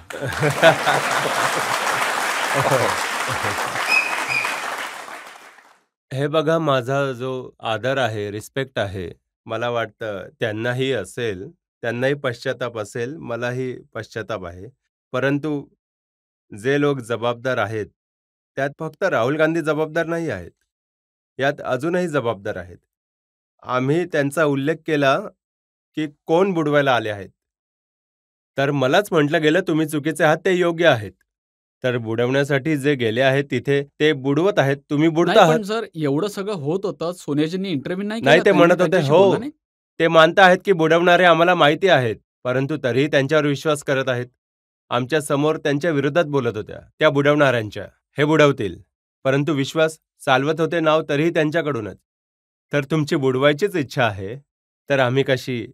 हे बघा, माझा जो आदर आहे, रिस्पेक्ट आहे, मला वाटतं त्यांनाही असेल, त्यांनाही पश्चाताप असेल, मलाही पश्चाताप आहे. परंतु जे लोक जबाबदार आहेत, त्यात फक्त राहुल गांधी जबाबदार नाही आहेत. यात अजूनही जबाबदार आहेत. आम्ही त्यांचा उल्लेख केला की कोण बुडवायला आले आहेत. तर मलाच म्हटलं गेलं, तुम्ही चुकीचे आहात, ते योग्य आहेत. तर बुडवण्यासाठी जे गेले आहेत तिथे ते बुडवत आहेत, तुम्ही बुडता नाही, आहात. पण सर एवढं सगळं होत होतं, सोनियाजींनी इंटरव्ह्यू नाही नाही, केला, ते त्यांनी म्हणत होते, त्यांच्याशी हो, बोलला नाही? ते मानत आहेत की बुडवणारे आम्हाला माहिती आहेत, परंतु तरीही त्यांच्यावर विश्वास करत आहेत. आमच्या समोर त्यांच्या विरोधात बोलत होत्या, त्या बुडवणाऱ्यांच्या. हे बुडवतील, परंतु विश्वास चालवत होते नाव तरीही त्यांच्याकडूनच. तर तुमची बुडवायचीच इच्छा आहे, तर आम्ही कशी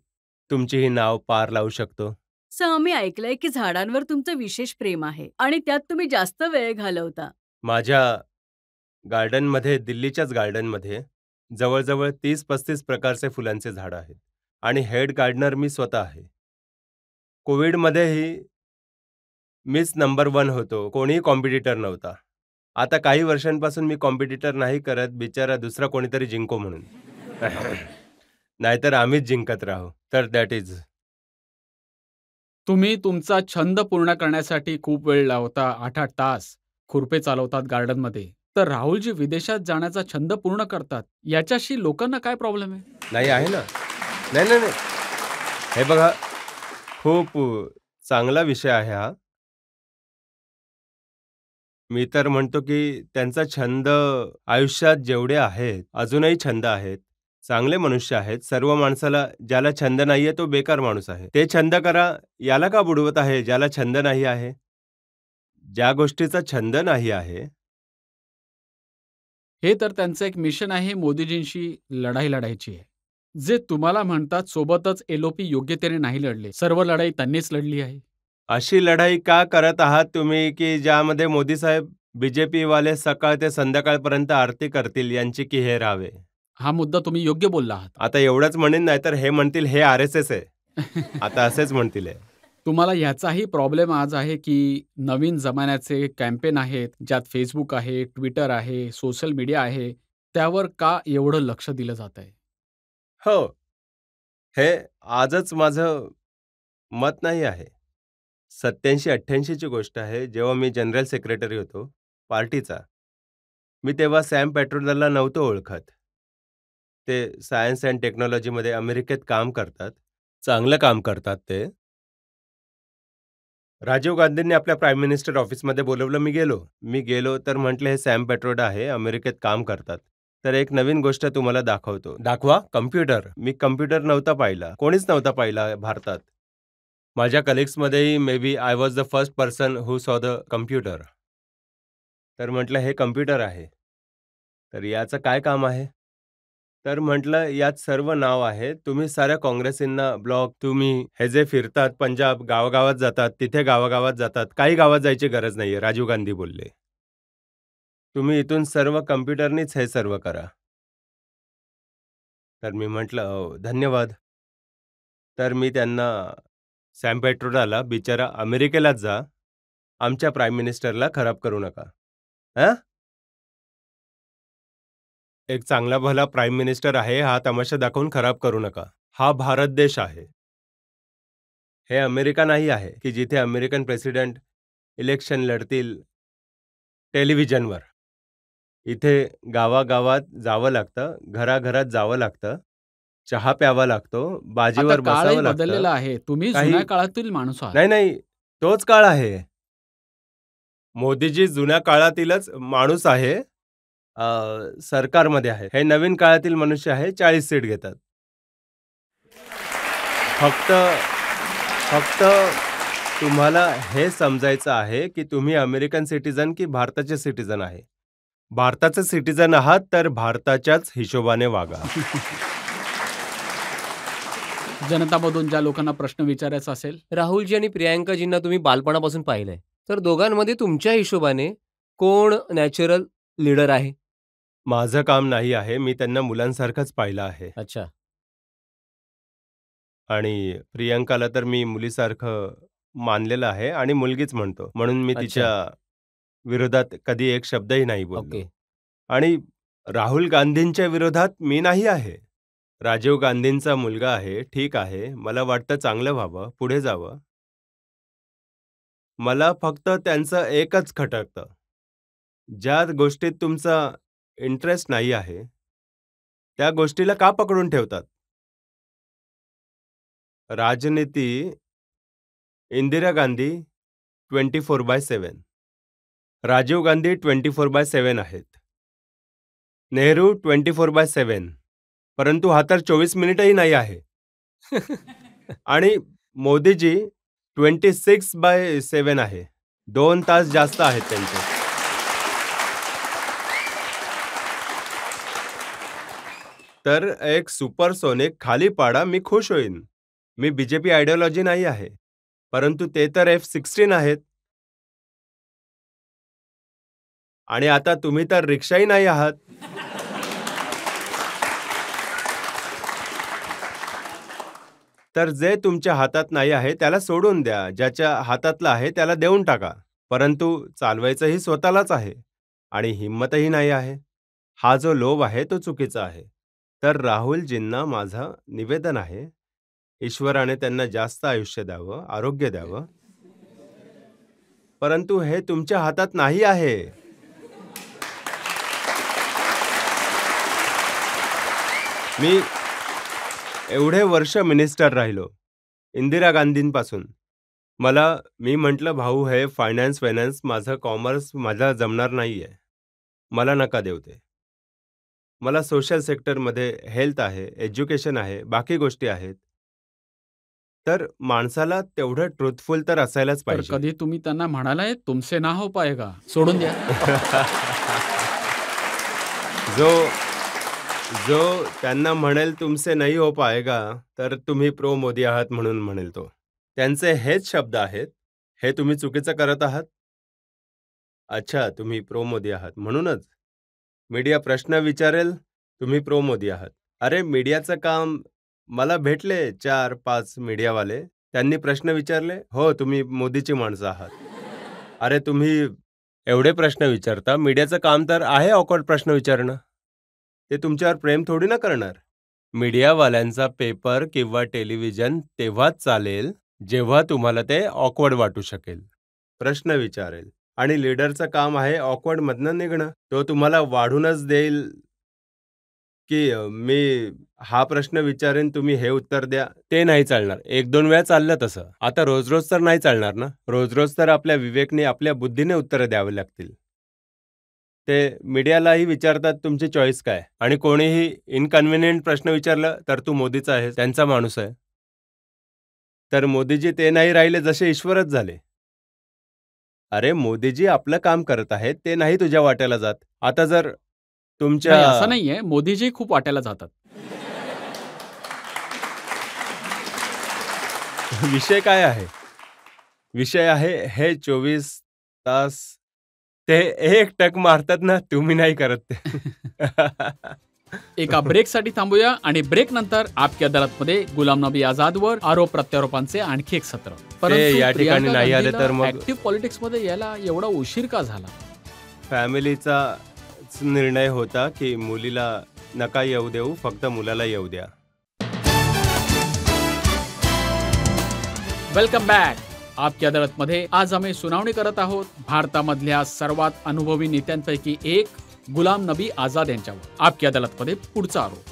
तुमची ही नाव पार लावू शकतो? आम्ही ऐकलंय की झाडांवर तुमचं विशेष प्रेम आहे आणि त्यात तुम्ही जास्त वेळ घालवता. माझ्या गार्डनमध्ये, दिल्लीच्याच गार्डनमध्ये जवळजवळ 30-35 प्रकारचे फुलांचे झाडं आहेत आणि हेड गार्डनर मी स्वतः आहे. कोविडमध्येही मीच नंबर 1 होतो, कोणीही कॉम्पिटिटर नव्हता. आता काही वर्षांपासून मी कॉम्पिटिटर नाही करत, बिचारा दुसरा कोणीतरी जिंको म्हणून. नाहीतर आम्हीच जिंकत राहू. तर दॅट इज. तुम्ही तुमचा छंद पूर्ण करण्यासाठी खूप वेळ लावता, 8-8 तास खुरपे चालवतात गार्डनमध्ये. तर राहुलजी विदेशात जाण्याचा छंद पूर्ण करतात, याच्याशी लोकांना काय प्रॉब्लेम आहे? नाही आहे ना. नाही नाही नाही, हे बघा, खूप चांगला विषय आहे हा. मी तर म्हणतो की त्यांचा छंद आयुष्यात जेवढे आहेत, अजूनही छंद आहेत, चांगले मनुष्य आहेत. सर्व माणसाला ज्याला छंद नाहीये तो बेकार माणूस आहे. ते छंद करा, याला का बुडवत आहे ज्याला छंद नाही आहे? ज्या गोष्टीचा छंद नाही आहे, हे तर त्यांचं एक मिशन आहे, मोदीजींशी लढाई लढायची आहे. जे तुम्हाला म्हणतात सोबतच एल-ओ-पी योग्यतेने नाही लढले. सर्व लढाई त्यांनीच लढली आहे. अशी लढाई का करत आहात तुम्ही की ज्यामध्ये मोदी साहेब बीजेपी वाले सकाळ ते संध्याकाळपर्यंत आरती करतील यांची की हे राहावे? हा मुद्दा तुम्ही योग्य बोलला आहात. आता एवढंच म्हणेन, नाहीतर हे म्हणतील हे आर-एस-एस आहे. आता असेच म्हणतील हे. तुम्हाला ह्याचाही प्रॉब्लेम आज आहे, की नवीन जमान्याचे कॅम्पेन आहेत, ज्यात Facebook आहे, Twitter आहे, सोशल मीडिया आहे, त्यावर का एवढं लक्ष दिलं जात आहे? हो, हे आजच माझं मत नाही आहे. 87-88 ची गोष्ट आहे, जेव्हा मी जनरल सेक्रेटरी होतो पार्टीचा. मी तेव्हा सॅम पेट्रोडाला नव्हतो ओळखत. ते सायन्स अँड टेक्नॉलॉजीमध्ये अमेरिकेत काम करतात. चांगलं काम करतात ते. राजीव गांधींनी आपल्या प्राईम मिनिस्टर ऑफिसमध्ये बोलवलं, मी गेलो तर म्हटले हे सॅम पेट्रोडा आहे, अमेरिकेत काम करतात. तर एक नवीन गोष्ट तुम्हाला दाखवतो. दाखवा? कम्प्युटर. मी कम्प्युटर नव्हता पाहिला. कोणीच नव्हता पाहिला भारतात. माझ्या कलिग्समध्येही may be I was the first person who saw the computer. तर म्हटलं हे कम्प्युटर आहे. तर याचं काय काम आहे? तर म्हटलं यात सर्व नाव आहे. तुम्ही साऱ्या काँग्रेसींना ब्लॉक, तुम्ही हे जे फिरतात पंजाब, गावागावात जातात, तिथे गावागावात जातात. काही गावात जायची गरज नाहीये, राजीव गांधी बोलले. तुम्ही इथून सर्व कम्प्युटरनीच हे सर्व करा. तर मी म्हटलं धन्यवाद. तर मी त्यांना सॅम पेट्रोडाला बिचारा अमेरिकेलाच जा, आमच्या प्राईम मिनिस्टरला खराब करू नका. हां? एक चांगला भला प्राईम मिनिस्टर आहे, हा तमाशा दाखवून खराब करू नका. हा भारत देश आहे. हे अमेरिका नाही आहे, की जिथे अमेरिकन प्रेसिडेंट इलेक्शन लढतील टेलिव्हिजनवर. इथे गावागावात जावं लागतं, घराघरात जावं लागतं, चहा प्यावा लागतो, आता बाजीवर काळही बसावं लागतं. बदललेला आहे. तुम्ही काही जुन्या काळातील माणूस आहात. नाही, नाही. तोच काळ आहे. मोदीजी जुन्या काळातीलच माणूस आहे. सरकारमध्ये आहे. हे नवीन काळातील मनुष्य आहे, 40 सीट घेतात. फक्त फक्त तुम्हाला हे समजायचं आहे, की तुम्ही अमेरिकन सिटिझन की भारताचे सिटिझन आहे. भारताचे सिटिझन आहात, तर भारताच्याच हिशोबाने वागा. जनतामधून ज्या लोकांना प्रश्न विचारायचा असेल, राहुलजी आणि प्रियांकाजींना तुम्ही बालपणापासून पाहिलंय. तर दोघांमध्ये तुमच्या हिशोबाने कोण नॅचरल लीडर आहे? माझं काम नाही आहे. मी त्यांना मुलांसारखंच पाहिलं आहे. अच्छा. आणि प्रियंकाला तर मी मुलीसारखं मानलेलं आहे आणि मुलगीच म्हणतो. म्हणून मी अच्छा. तिच्या विरोधात कधी एक शब्दही नाही बोललो. ओके. आणि राहुल गांधींच्या विरोधात मी नाही आहे. राजीव गांधींचा मुलगा आहे, ठीक आहे. मला वाटतं चांगलं व्हावं, पुढे जावं. मला फक्त त्यांचं एकच खटकतं. ज्या गोष्टीत तुमचा इंटरेस्ट नाही आहे, त्या गोष्टीला का पकडून ठेवतात? राजनीती इंदिरा गांधी 24/7, राजीव गांधी 24/7 आहेत. नेहरू 24/7, परंतु हा तर 24 मिनिटही नाही आहे. आणि मोदीजी 26/7 आहे. 2 तास जास्त आहेत त्यांचे. तर एक सुपरसोनिक खाली पाडा, मी खुश होईन. मी बीजेपी आयडिओलॉजी नाही आहे, परंतु ते तर F-16 आहेत. आणि आता तुम्ही तर रिक्षाही नाही आहात. तर जे तुमच्या हातात नाही आहे त्याला सोडून द्या. ज्याच्या हातातलं आहे त्याला देऊन टाका. परंतु चालवायचंही स्वतःलाच आहे आणि हिंमतही नाही आहे. हा जो लोभ आहे तो चुकीचा आहे. तर राहुलजींना माझं निवेदन आहे, ईश्वराने त्यांना जास्त आयुष्य द्यावं, आरोग्य द्यावं. परंतु हे तुमच्या हातात नाही आहे. मी एवढे वर्ष मिनिस्टर राहिलो इंदिरा गांधींपासून. मी म्हटलं भाऊ हे फायनान्स माझं कॉमर्स माझा जमणार नाहीये, मला नका देऊ ते. मला सोशल सेक्टरमध्ये हेल्थ आहे, एज्युकेशन आहे, बाकी गोष्टी आहेत. तर माणसाला तेवढं ट्रुथफुल तर असायलाच तर पाहिजे. कधी तुम्ही त्यांना म्हणालाय तुमसे ना हो पाएगा, सोडून द्या. जो जो त्यांना म्हणेल तुमसे नहीं हो पाएगा, तर तुम्ही प्रो मोदी आहात म्हणून म्हणेल तो. त्यांचे हेच शब्द आहेत. हे तुम्ही चुकीचं करत आहात? अच्छा, तुम्ही प्रो मोदी आहात. म्हणूनच मीडिया प्रश्न विचारेल, तुम्ही प्रो मोदी आहात. अरे, मीडियाचं काम मला भेटले 4-5 मीडियावाले. त्यांनी प्रश्न विचारले, "हो, तुम्ही मोदीची माणसं आहात." अरे, तुम्ही एवढे प्रश्न विचारता, मीडियाचं काम तर आहे ऑकवर्ड प्रश्न विचारणं. ते तुमच्यावर प्रेम थोडी ना करणार. मीडियावाल्यांचा पेपर किंवा टेलिव्हिजन तेव्हाच चालेल, जेव्हा तुम्हाला ते ऑकवर्ड वाटू शकेल. प्रश्न विचारेल आणि लीडरचं काम आहे ऑकवर्डमधनं निघणं. तो तुम्हाला वाढूनच देईल, की मी हा प्रश्न विचारेन, तुम्ही हे उत्तर द्या. ते नाही चालणार. 1-2 वेळा चाललं तसं. आता रोज-रोज तर नाही चालणार ना. रोज-रोज तर आपल्या विवेकने, आपल्या बुद्धीने उत्तरं द्यावी लागतील. ते मीडियालाही विचारतात तुमची चॉईस काय? आणि कोणीही इनकन्व्हिनियंट प्रश्न विचारला तर तू मोदीचा आहेस, त्यांचा माणूस आहे. तर मोदीजी ते नाही राहिले जसे ईश्वरच झाले. अरे, मोदीजी आपलं काम करत आहेत, ते नाही तुझ्या वाट्याला जात. आता जर तुमच्या नाही, असं नाहीये. मोदीजी खूप वाट्याला जातात. विषय काय आहे? विषय आहे हे 24 तास ते एक टक मारतात ना, तुम्ही नाही करत ते. एका ब्रेकसाठी थांबूया आणि ब्रेक नंतर आपकी अदालतमध्ये गुलाम नबी आझादवर आरोप प्रत्यारोपांचे आणखी एक सत्र. या ठिकाणी नाही आले तर मग ऍक्टिव्ह पॉलिटिक्समध्ये यायला एवढा उशीर का झाला? फॅमिलीचाच निर्णय होता की मुलीला नका येऊ देऊ, फक्त मुलाला येऊ द्या. Welcome back. आपकी अदालतमध्ये आज आम्ही सुनावणी करत आहोत भारतामधल्या सर्वात अनुभवी नेत्यांपैकी एक गुलाम नबी आझाद यांच्यावर. आपकी अदालतमध्ये पुढचा आरोप.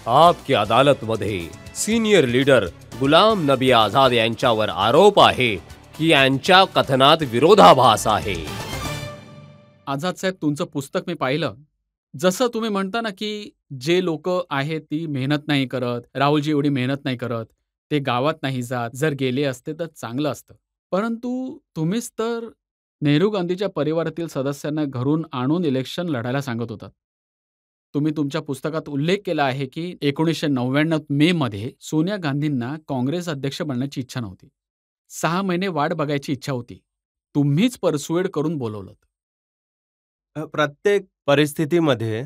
आपकी अदालतमध्ये सीनियर लीडर गुलाम नबी आझाद यांच्यावर आरोप आहे की यांच्या कथनात विरोधाभास आहे. आझाद साहेब, तुमचं पुस्तक मी पाहिलं. जसं तुम्ही म्हणता ना, की जे लोक आहेत ती मेहनत नाही करत, राहुलजी एवढी मेहनत नाही करत, ते गावात नाही जात, जर गेले असते तर चांगलं असतं. परंतु तुम्हीच तर नेहरू गांधीच्या परिवारातील सदस्यांना घरून आणून इलेक्शन लढायला सांगत होतात. तुम्ही तुमच्या पुस्तकात उल्लेख केला आहे की 1999 मे मध्ये सोनिया गांधींना काँग्रेस अध्यक्ष बनण्याची इच्छा नव्हती. 6 महिने वाट बघायची इच्छा होती. तुम्हीच परसुएड करून बोलवलं. प्रत्येक परिस्थितीमध्ये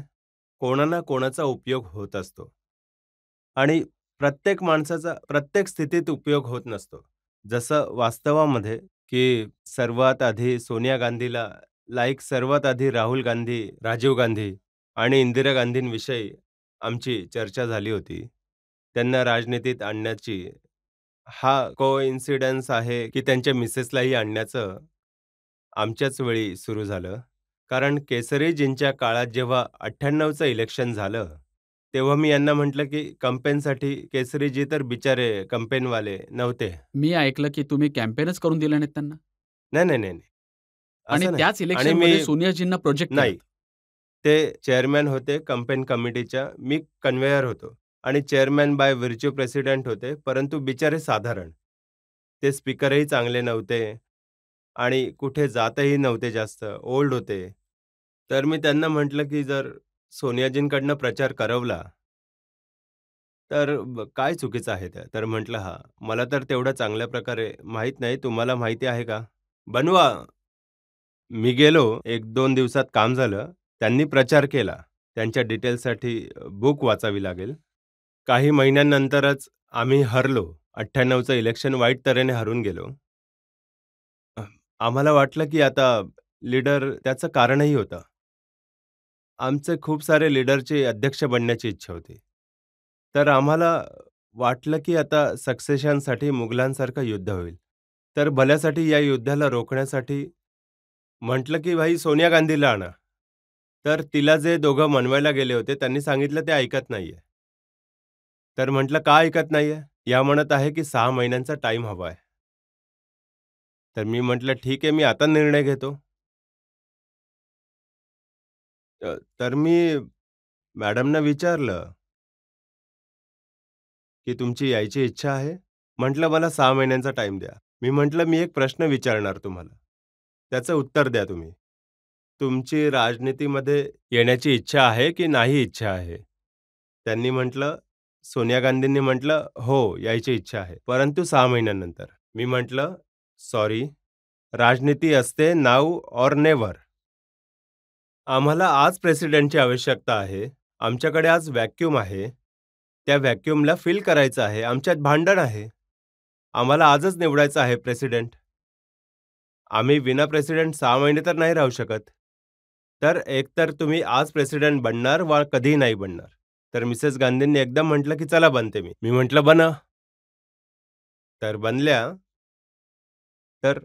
कोणा ना कोणाचा उपयोग होत असतो आणि प्रत्येक माणसाचा प्रत्येक स्थितीत उपयोग होत नसतो. जसं वास्तवामध्ये की सर्वात आधी सोनिया गांधीला सर्वात आधी राहुल गांधी, राजीव गांधी आणि इंदिरा गांधींविषयी आमची चर्चा झाली होती. त्यांना राजनीतीत आणण्याची हा कोइन्सिडन्स आहे की त्यांच्या मिसेसलाही आणण्याचं आमच्याच वेळी सुरू झालं. कारण केसरीजींच्या काळात जेव्हा 98चं इलेक्शन झालं, तेव्हा मी यांना म्हटलं की कॅम्पेनसाठी केसरीजी तर बिचारे कॅम्पेनवाले नव्हते. मी ऐकलं की तुम्ही कॅम्पेनच करून दिले नाहीत त्यांना नाही, नाही, नाही, नाही. आणि असं नाही. त्याच आणि इलेक्शनमध्ये सोनियाजींना प्रोजेक्ट केलं. नाही. ते चेअरमॅन होते कॅम्पेन कमिटीच्या. मी कन्व्हेयर होतो आणि चेअरमॅन बाय व्हर्च्यू प्रेसिडेंट होते, परंतु बिचारे साधारण. ते स्पीकरही चांगले नव्हते आणि कुठे जातही नव्हते जास्त, ओल्ड होते. तर मी त्यांना म्हटलं, की जर सोनियाजींकडनं प्रचार करवला, तर काय चुकीचं आहे त्या? तर म्हटलं, "हां, मला तर तेवढं चांगल्या प्रकारे माहीत नाही. तुम्हाला माहिती आहे का? बनवा." मी गेलो. 1-2 दिवसात काम झालं. त्यांनी प्रचार केला. त्यांच्या डिटेल्ससाठी बुक वाचावी लागेल. काही महिन्यानंतरच आम्ही हरलो. 98चं इलेक्शन वाईट तऱ्हेने हरून गेलो. अ, आम्हाला वाटलं की आता लीडर त्याचं कारणही होतं. आमचे खूप सारे लीडरची अध्यक्ष बनण्याची इच्छा होती. तर आम्हाला वाटलं की आता सक्सेशनसाठी मुघलांसारखं युद्ध होईल. तर भल्यासाठी या युद्धाला रोखण्यासाठी म्हटलं की भाई सोनिया गांधीला आणा. तर तिला जे दोघं मनवायला गेले होते त्यांनी सांगितलं ते ऐकत नाहीये. तर म्हटलं का ऐकत नाहीये? या म्हणत आहे की 6 महिन्यांचा टाईम हवा आहे. तर मी म्हटलं ठीक आहे, मी आता निर्णय घेतो. तर मी मॅडमना विचारलं, की तुमची यायची इच्छा आहे? म्हटलं, "मला 6 महिन्यांचा टाईम द्या." मी म्हटलं, "मी एक प्रश्न विचारणार तुम्हाला. त्याचं उत्तर द्या तुम्ही. तुमची राजनीतीमध्ये येण्याची इच्छा आहे की नाही इच्छा आहे?" त्यांनी म्हटलं, सोनिया गांधींनी म्हटलं, "हो, यायची इच्छा आहे, परंतु 6 महिन्यानंतर." मी म्हटलं, "सॉरी, राजनीती असते नाऊ ऑर नेव्हर. आम्हाला आज प्रेसिडेंटची आवश्यकता आहे. आमच्याकडे आज व्हॅक्यूम आहे. त्या व्हॅक्यूमला फिल करायचं आहे. आमच्यात भांडण आहे. आम्हाला आजच निवडायचा आहे प्रेसिडेंट. आम्ही विना प्रेसिडेंट 6 महिने तर नाही राहू शकत. तर एकतर तुम्ही आज प्रेसिडेंट बनणार वा कधीही नाही बनणार." तर मिसेस गांधींनी एकदम म्हटलं, की "चला बनते मी." मी म्हटलं, "बना." तर बनल्या. तर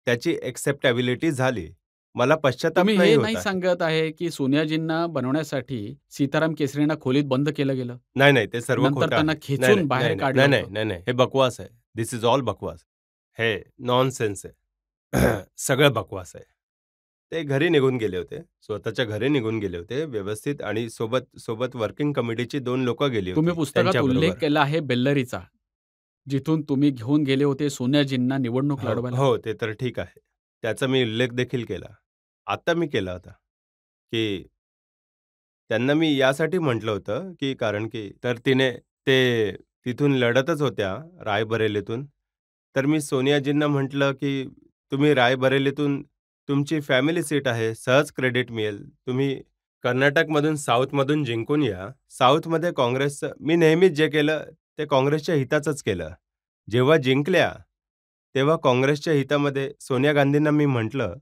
त्याची एक्सेप्टॅबिलिटी झाली. मला पश्चाताप तुम्ही नाही हे होत नाही आहे. सांगत आहे, की सोनियाजींना बनवण्यासाठी सीताराम केसरींना खोलीत बंद केलं गेलं. नाही, नाही. ते सर्व नंतर खोटं त्यांना आहे. नाही, खेचून नाही. बाहेर नाही, नाही. काढलं नाही, नाही. होतं. नाही, नाही. हे बकवास आहे. धिस इज ऑल बकवास. हे नॉनसेन्स आहे. सगळं बकवास आहे. ते घरी निघून गेले होते. स्वतःच्या घरी निघून गेले होते व्यवस्थित आणि सोबत सोबत वर्किंग कमिटीची 2 लोकं गेली तुम्ही होती पुस्तकात उल्लेख त्यांच्याबरोबर. केला आहे बेल्लरीचा, जिथून तुम्ही घेऊन गेले होते सोनियाजींना निवडणूक हो, लढवायला. हो. ते तर ठीक आहे. त्याचा मी उल्लेख देखील केला. आता मी केला होता, की त्यांना मी यासाठी म्हटलं होतं, की कारण की तर ते तिथून लढतच होत्या रायबरेलीतून. तर मी सोनियाजींना म्हटलं, की "तुम्ही रायबरेलीतून तुमची फॅमिली सीट आहे, सहज क्रेडिट मिळेल. तुम्ही कर्नाटकमधून, साऊथमधून जिंकून या. साऊथमध्ये काँग्रेसचं." मी नेहमीच जे केलं ते काँग्रेसच्या हिताचंच केलं. जेव्हा जिंकल्या, तेव्हा काँग्रेसच्या हितामध्ये सोनिया गांधींना मी म्हटलं,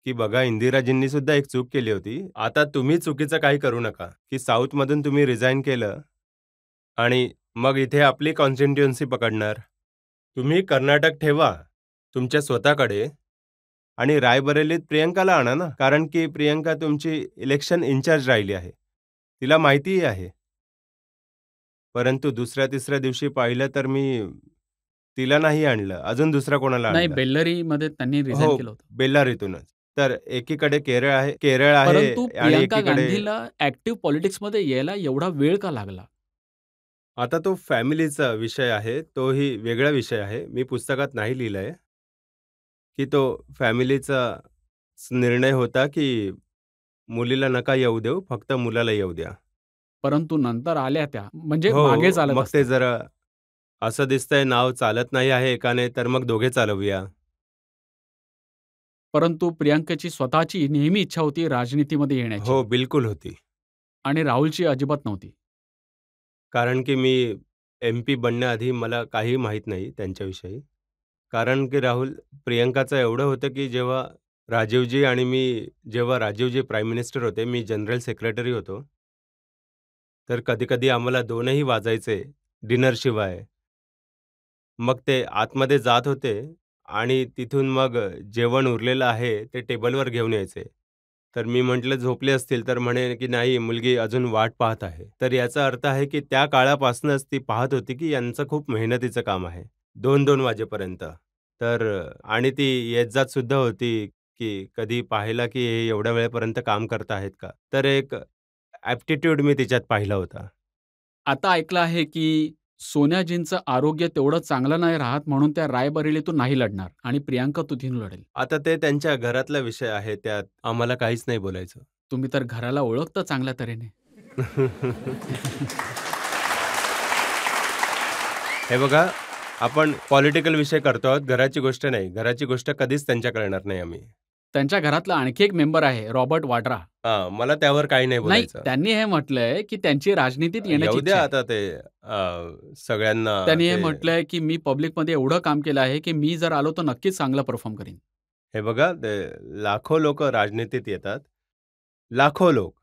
की "बघा इंदिराजींनी सुद्धा एक चूक केली होती. आता तुम्ही चुकीचं काही करू नका, की साऊथमधून तुम्ही रिझाइन केलं आणि मग इथे आपली कॉन्स्टिट्युएन्सी पकडणार. तुम्ही कर्नाटक ठेवा तुमच्या स्वतःकडे आणि रायबरेलीत प्रियंकाला आणा ना, कारण की प्रियंका तुमची इलेक्शन इन्चार्ज राहिली आहे. तिला माहितीही आहे." परंतु दुसऱ्या-तिसऱ्या दिवशी पाहिलं तर मी तिला नाही आणलं. अजून दुसरा कोणाला नाही, आणलं. बेल्लरीमध्ये त्यांनी रिझाइन हो, केलं होतं. बेल्लारीतूनच. तर एकीकडे केरळ आहे परंतु आणि प्रियांका एकीकडे गांधीला ॲक्टिव्ह पॉलिटिक्समध्ये यायला एवढा वेळ का लागला? आता तो फॅमिलीचा विषय आहे. तोही वेगळा विषय आहे. मी पुस्तकात नाही लिहिलंय, की तो फॅमिलीचा निर्णय होता, की मुलीला नका येऊ देऊ, फक्त मुलाला येऊ द्या. परंतु नंतर आल्या त्या, म्हणजे मागे हो, चालत मग ते असतात. जरा असं दिसतंय नाव चालत नाही आहे एकाने, तर मग दोघे चालवूया. परंतु प्रियांकाची स्वतःची नेहमी इच्छा होती राजनीतीमध्ये येण्याची हो, बिलकुल होती. आणि राहुलची अजिबात नव्हती. कारण की मी एम-पी बनण्याआधी मला काहीही माहीत नाही त्यांच्याविषयी. कारण की प्रियंकाचं एवढं होतं, की जेव्हा राजीवजी प्राईम मिनिस्टर होते, मी जनरल सेक्रेटरी होतो. तर कधी-कधी आम्हाला 2ही वाजायचे डिनरशिवाय. मग ते आतमध्ये जात होते आणि तिथून मग जेवण उरलेलं आहे ते टेबलवर घेऊन यायचे. तर मी म्हटलं, "झोपले असतील." तर म्हणे, की "नाही, मुलगी अजून वाट पाहत आहे." तर याचा अर्थ आहे, की त्या काळापासूनच ती पाहत होती, की यांचं खूप मेहनतीचं काम आहे. 2-2 वाजेपर्यंत. तर आणि ती येत-जात सुद्धा होती, की कधी पाहिला, की हे एवढ्या वेळेपर्यंत काम करत आहेत का? तर एक ॲप्टिट्यूड मी तिच्यात पाहिला होता. आता ऐकलं आहे, की सोनियाजींचं आरोग्य तेवढं चांगलं नाही राहत म्हणून त्या रायबरेलीतून नाही लढणार आणि प्रियांका तुतीन लढेल. आता ते त्यांच्या घरातला विषय आहे. त्यात आम्हाला काहीच नाही बोलायचं. तुम्ही तर घराला ओळखता चांगल्या तऱ्हेने. हे बघा, आपण पॉलिटिकल विषय करतो आहोत. घराची गोष्ट नाही. घराची गोष्ट कधीच त्यांच्या करणार नाही आम्ही. त्यांच्या घरातला आणखी एक मेंबर आहे रॉबर्ट वाड्रा. हां, मला त्यावर काही नाही नाही, बोलायचं. त्यांनी हे म्हटलंय, की त्यांची राजनीतीत येण्याची येऊ इच्छा द्या आहे. आता ते सगळ्यांना त्यांनी हे ते म्हटलंय, की मी पब्लिकमध्ये एवढं काम केलं आहे, की मी जर आलो तर नक्कीच चांगला परफॉर्म करीन. हे बघा, ते लाखो लोकं राजनीतीत येतात. लाखो लोक.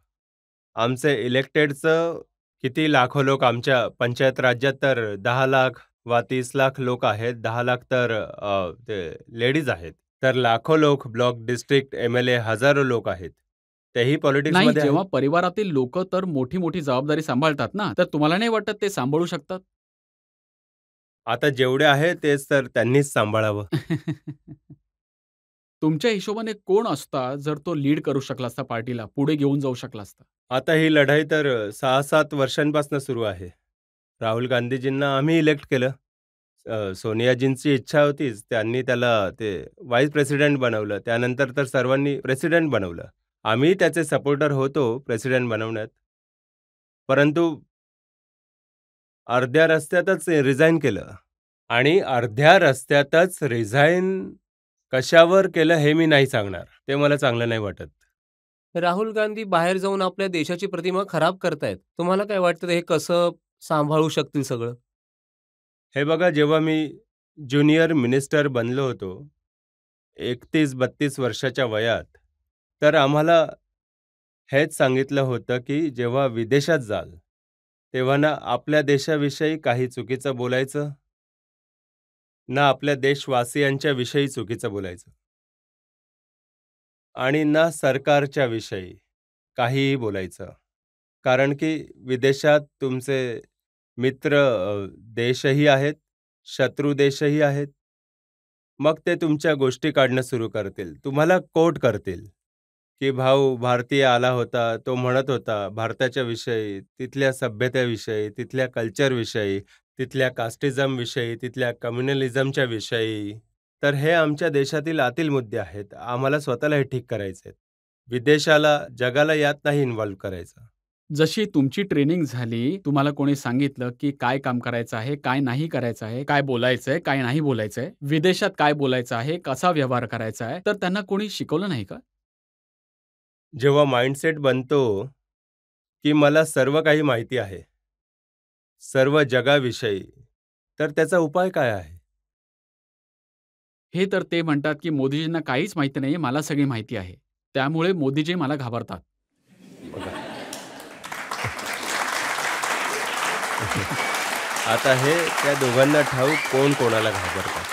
आमचे इलेक्टेडचं किती लाखो लोक आमच्या पंचायत राज्यात तर 10 लाख वा 30 लाख लोक आहेत. 10 लाख तर ते लेडीज आहेत. तर लाखो लोक, ब्लॉक, डिस्ट्रिक्ट, एम-एल-ए हजारो लोक आहेत. तेही नाही, पॉलिटिक्समध्ये आहेत. जेव्हा परिवारातील लोकं तर मोठी-मोठी जबाबदारी सांभाळतात ना, तर तुम्हाला नाही वाटत ते सांभाळू शकतात? आता जेवढे आहेत तेच तर त्यांनीच सांभाळावं. तुमच्या हिशोबाने कोण असता जर तो लीड करू शकला असता पार्टीला, पुढे घेऊन जाऊ शकला असता? आता ही लढाई तर 6-7 वर्षांपासून सुरू आहे. राहुल गांधीजींना आम्ही इलेक्ट केलं. सोनियाजींची इच्छा होतीच. त्यांनी त्याला ते व्हाईस प्रेसिडेंट बनवलं. त्यानंतर तर सर्वांनी प्रेसिडेंट बनवलं. आम्ही त्याचे सपोर्टर होतो प्रेसिडेंट बनवण्यात. परंतु अर्ध्या रस्त्यातच रिझाइन केलं आणि अर्ध्या रस्त्यातच रिझाइन कशावर केलं हे मी नाही सांगणार. ते मला चांगलं नाही वाटत. राहुल गांधी बाहेर जाऊन आपल्या देशाची प्रतिमा खराब करतायत. तुम्हाला काय वाटतं हे कसं सांभाळू शकतील सगळं? हे बघा, जेव्हा मी ज्युनियर मिनिस्टर बनलो होतो 31-32 वर्षाच्या वयात, तर आम्हाला हेच सांगितलं होतं की जेव्हा विदेशात जाल तेव्हा ना आपल्या देशाविषयी काही चुकीचं बोलायचं, ना आपल्या देशवासियांच्या विषयी चुकीचं बोलायचं आणि ना सरकारच्या विषयी काहीही बोलायचं. कारण की विदेशात तुमचे मित्र देशही आहेत, शत्रू देशही आहेत. मग ते तुमच्या गोष्टी काढणं सुरू करतील. तुम्हाला कोट करतील, की भाऊ भारतीय आला होता, तो म्हणत होता भारताच्या विषयी, तिथल्या सभ्यतेविषयी, तिथल्या कल्चरविषयी, तिथल्या कास्टिझमविषयी, तिथल्या कम्युनलिझमच्या विषयी. तर हे आमच्या देशातील आतील मुद्दे आहेत. आम्हाला स्वतःला हे ठीक करायचे आहेत. विदेशाला, जगाला यात नाही इन्व्हॉल्व करायचं. जशी तुमची ट्रेनिंग झाली, तुम्हाला कोणी सांगितलं, की काय काम करायचं आहे, काय नाही करायचं आहे, काय बोलायचंय, काय नाही बोलायचंय, विदेशात काय बोलायचं आहे, कसा व्यवहार करायचा आहे, तर त्यांना कोणी शिकवलं नाही का? जेव्हा माइंडसेट बनतो, की मला सर्व काही माहिती आहे, सर्व जगाविषयी, तर त्याचा उपाय काय आहे? हे तर ते म्हणतात, की मोदीजींना काहीच माहिती नाहीये, मला सगळी माहिती आहे. त्यामुळे मोदीजी मला घाबरतात. बघा. आता हे त्या दोघांना ठाऊक कोण कोणाला घाबरतात.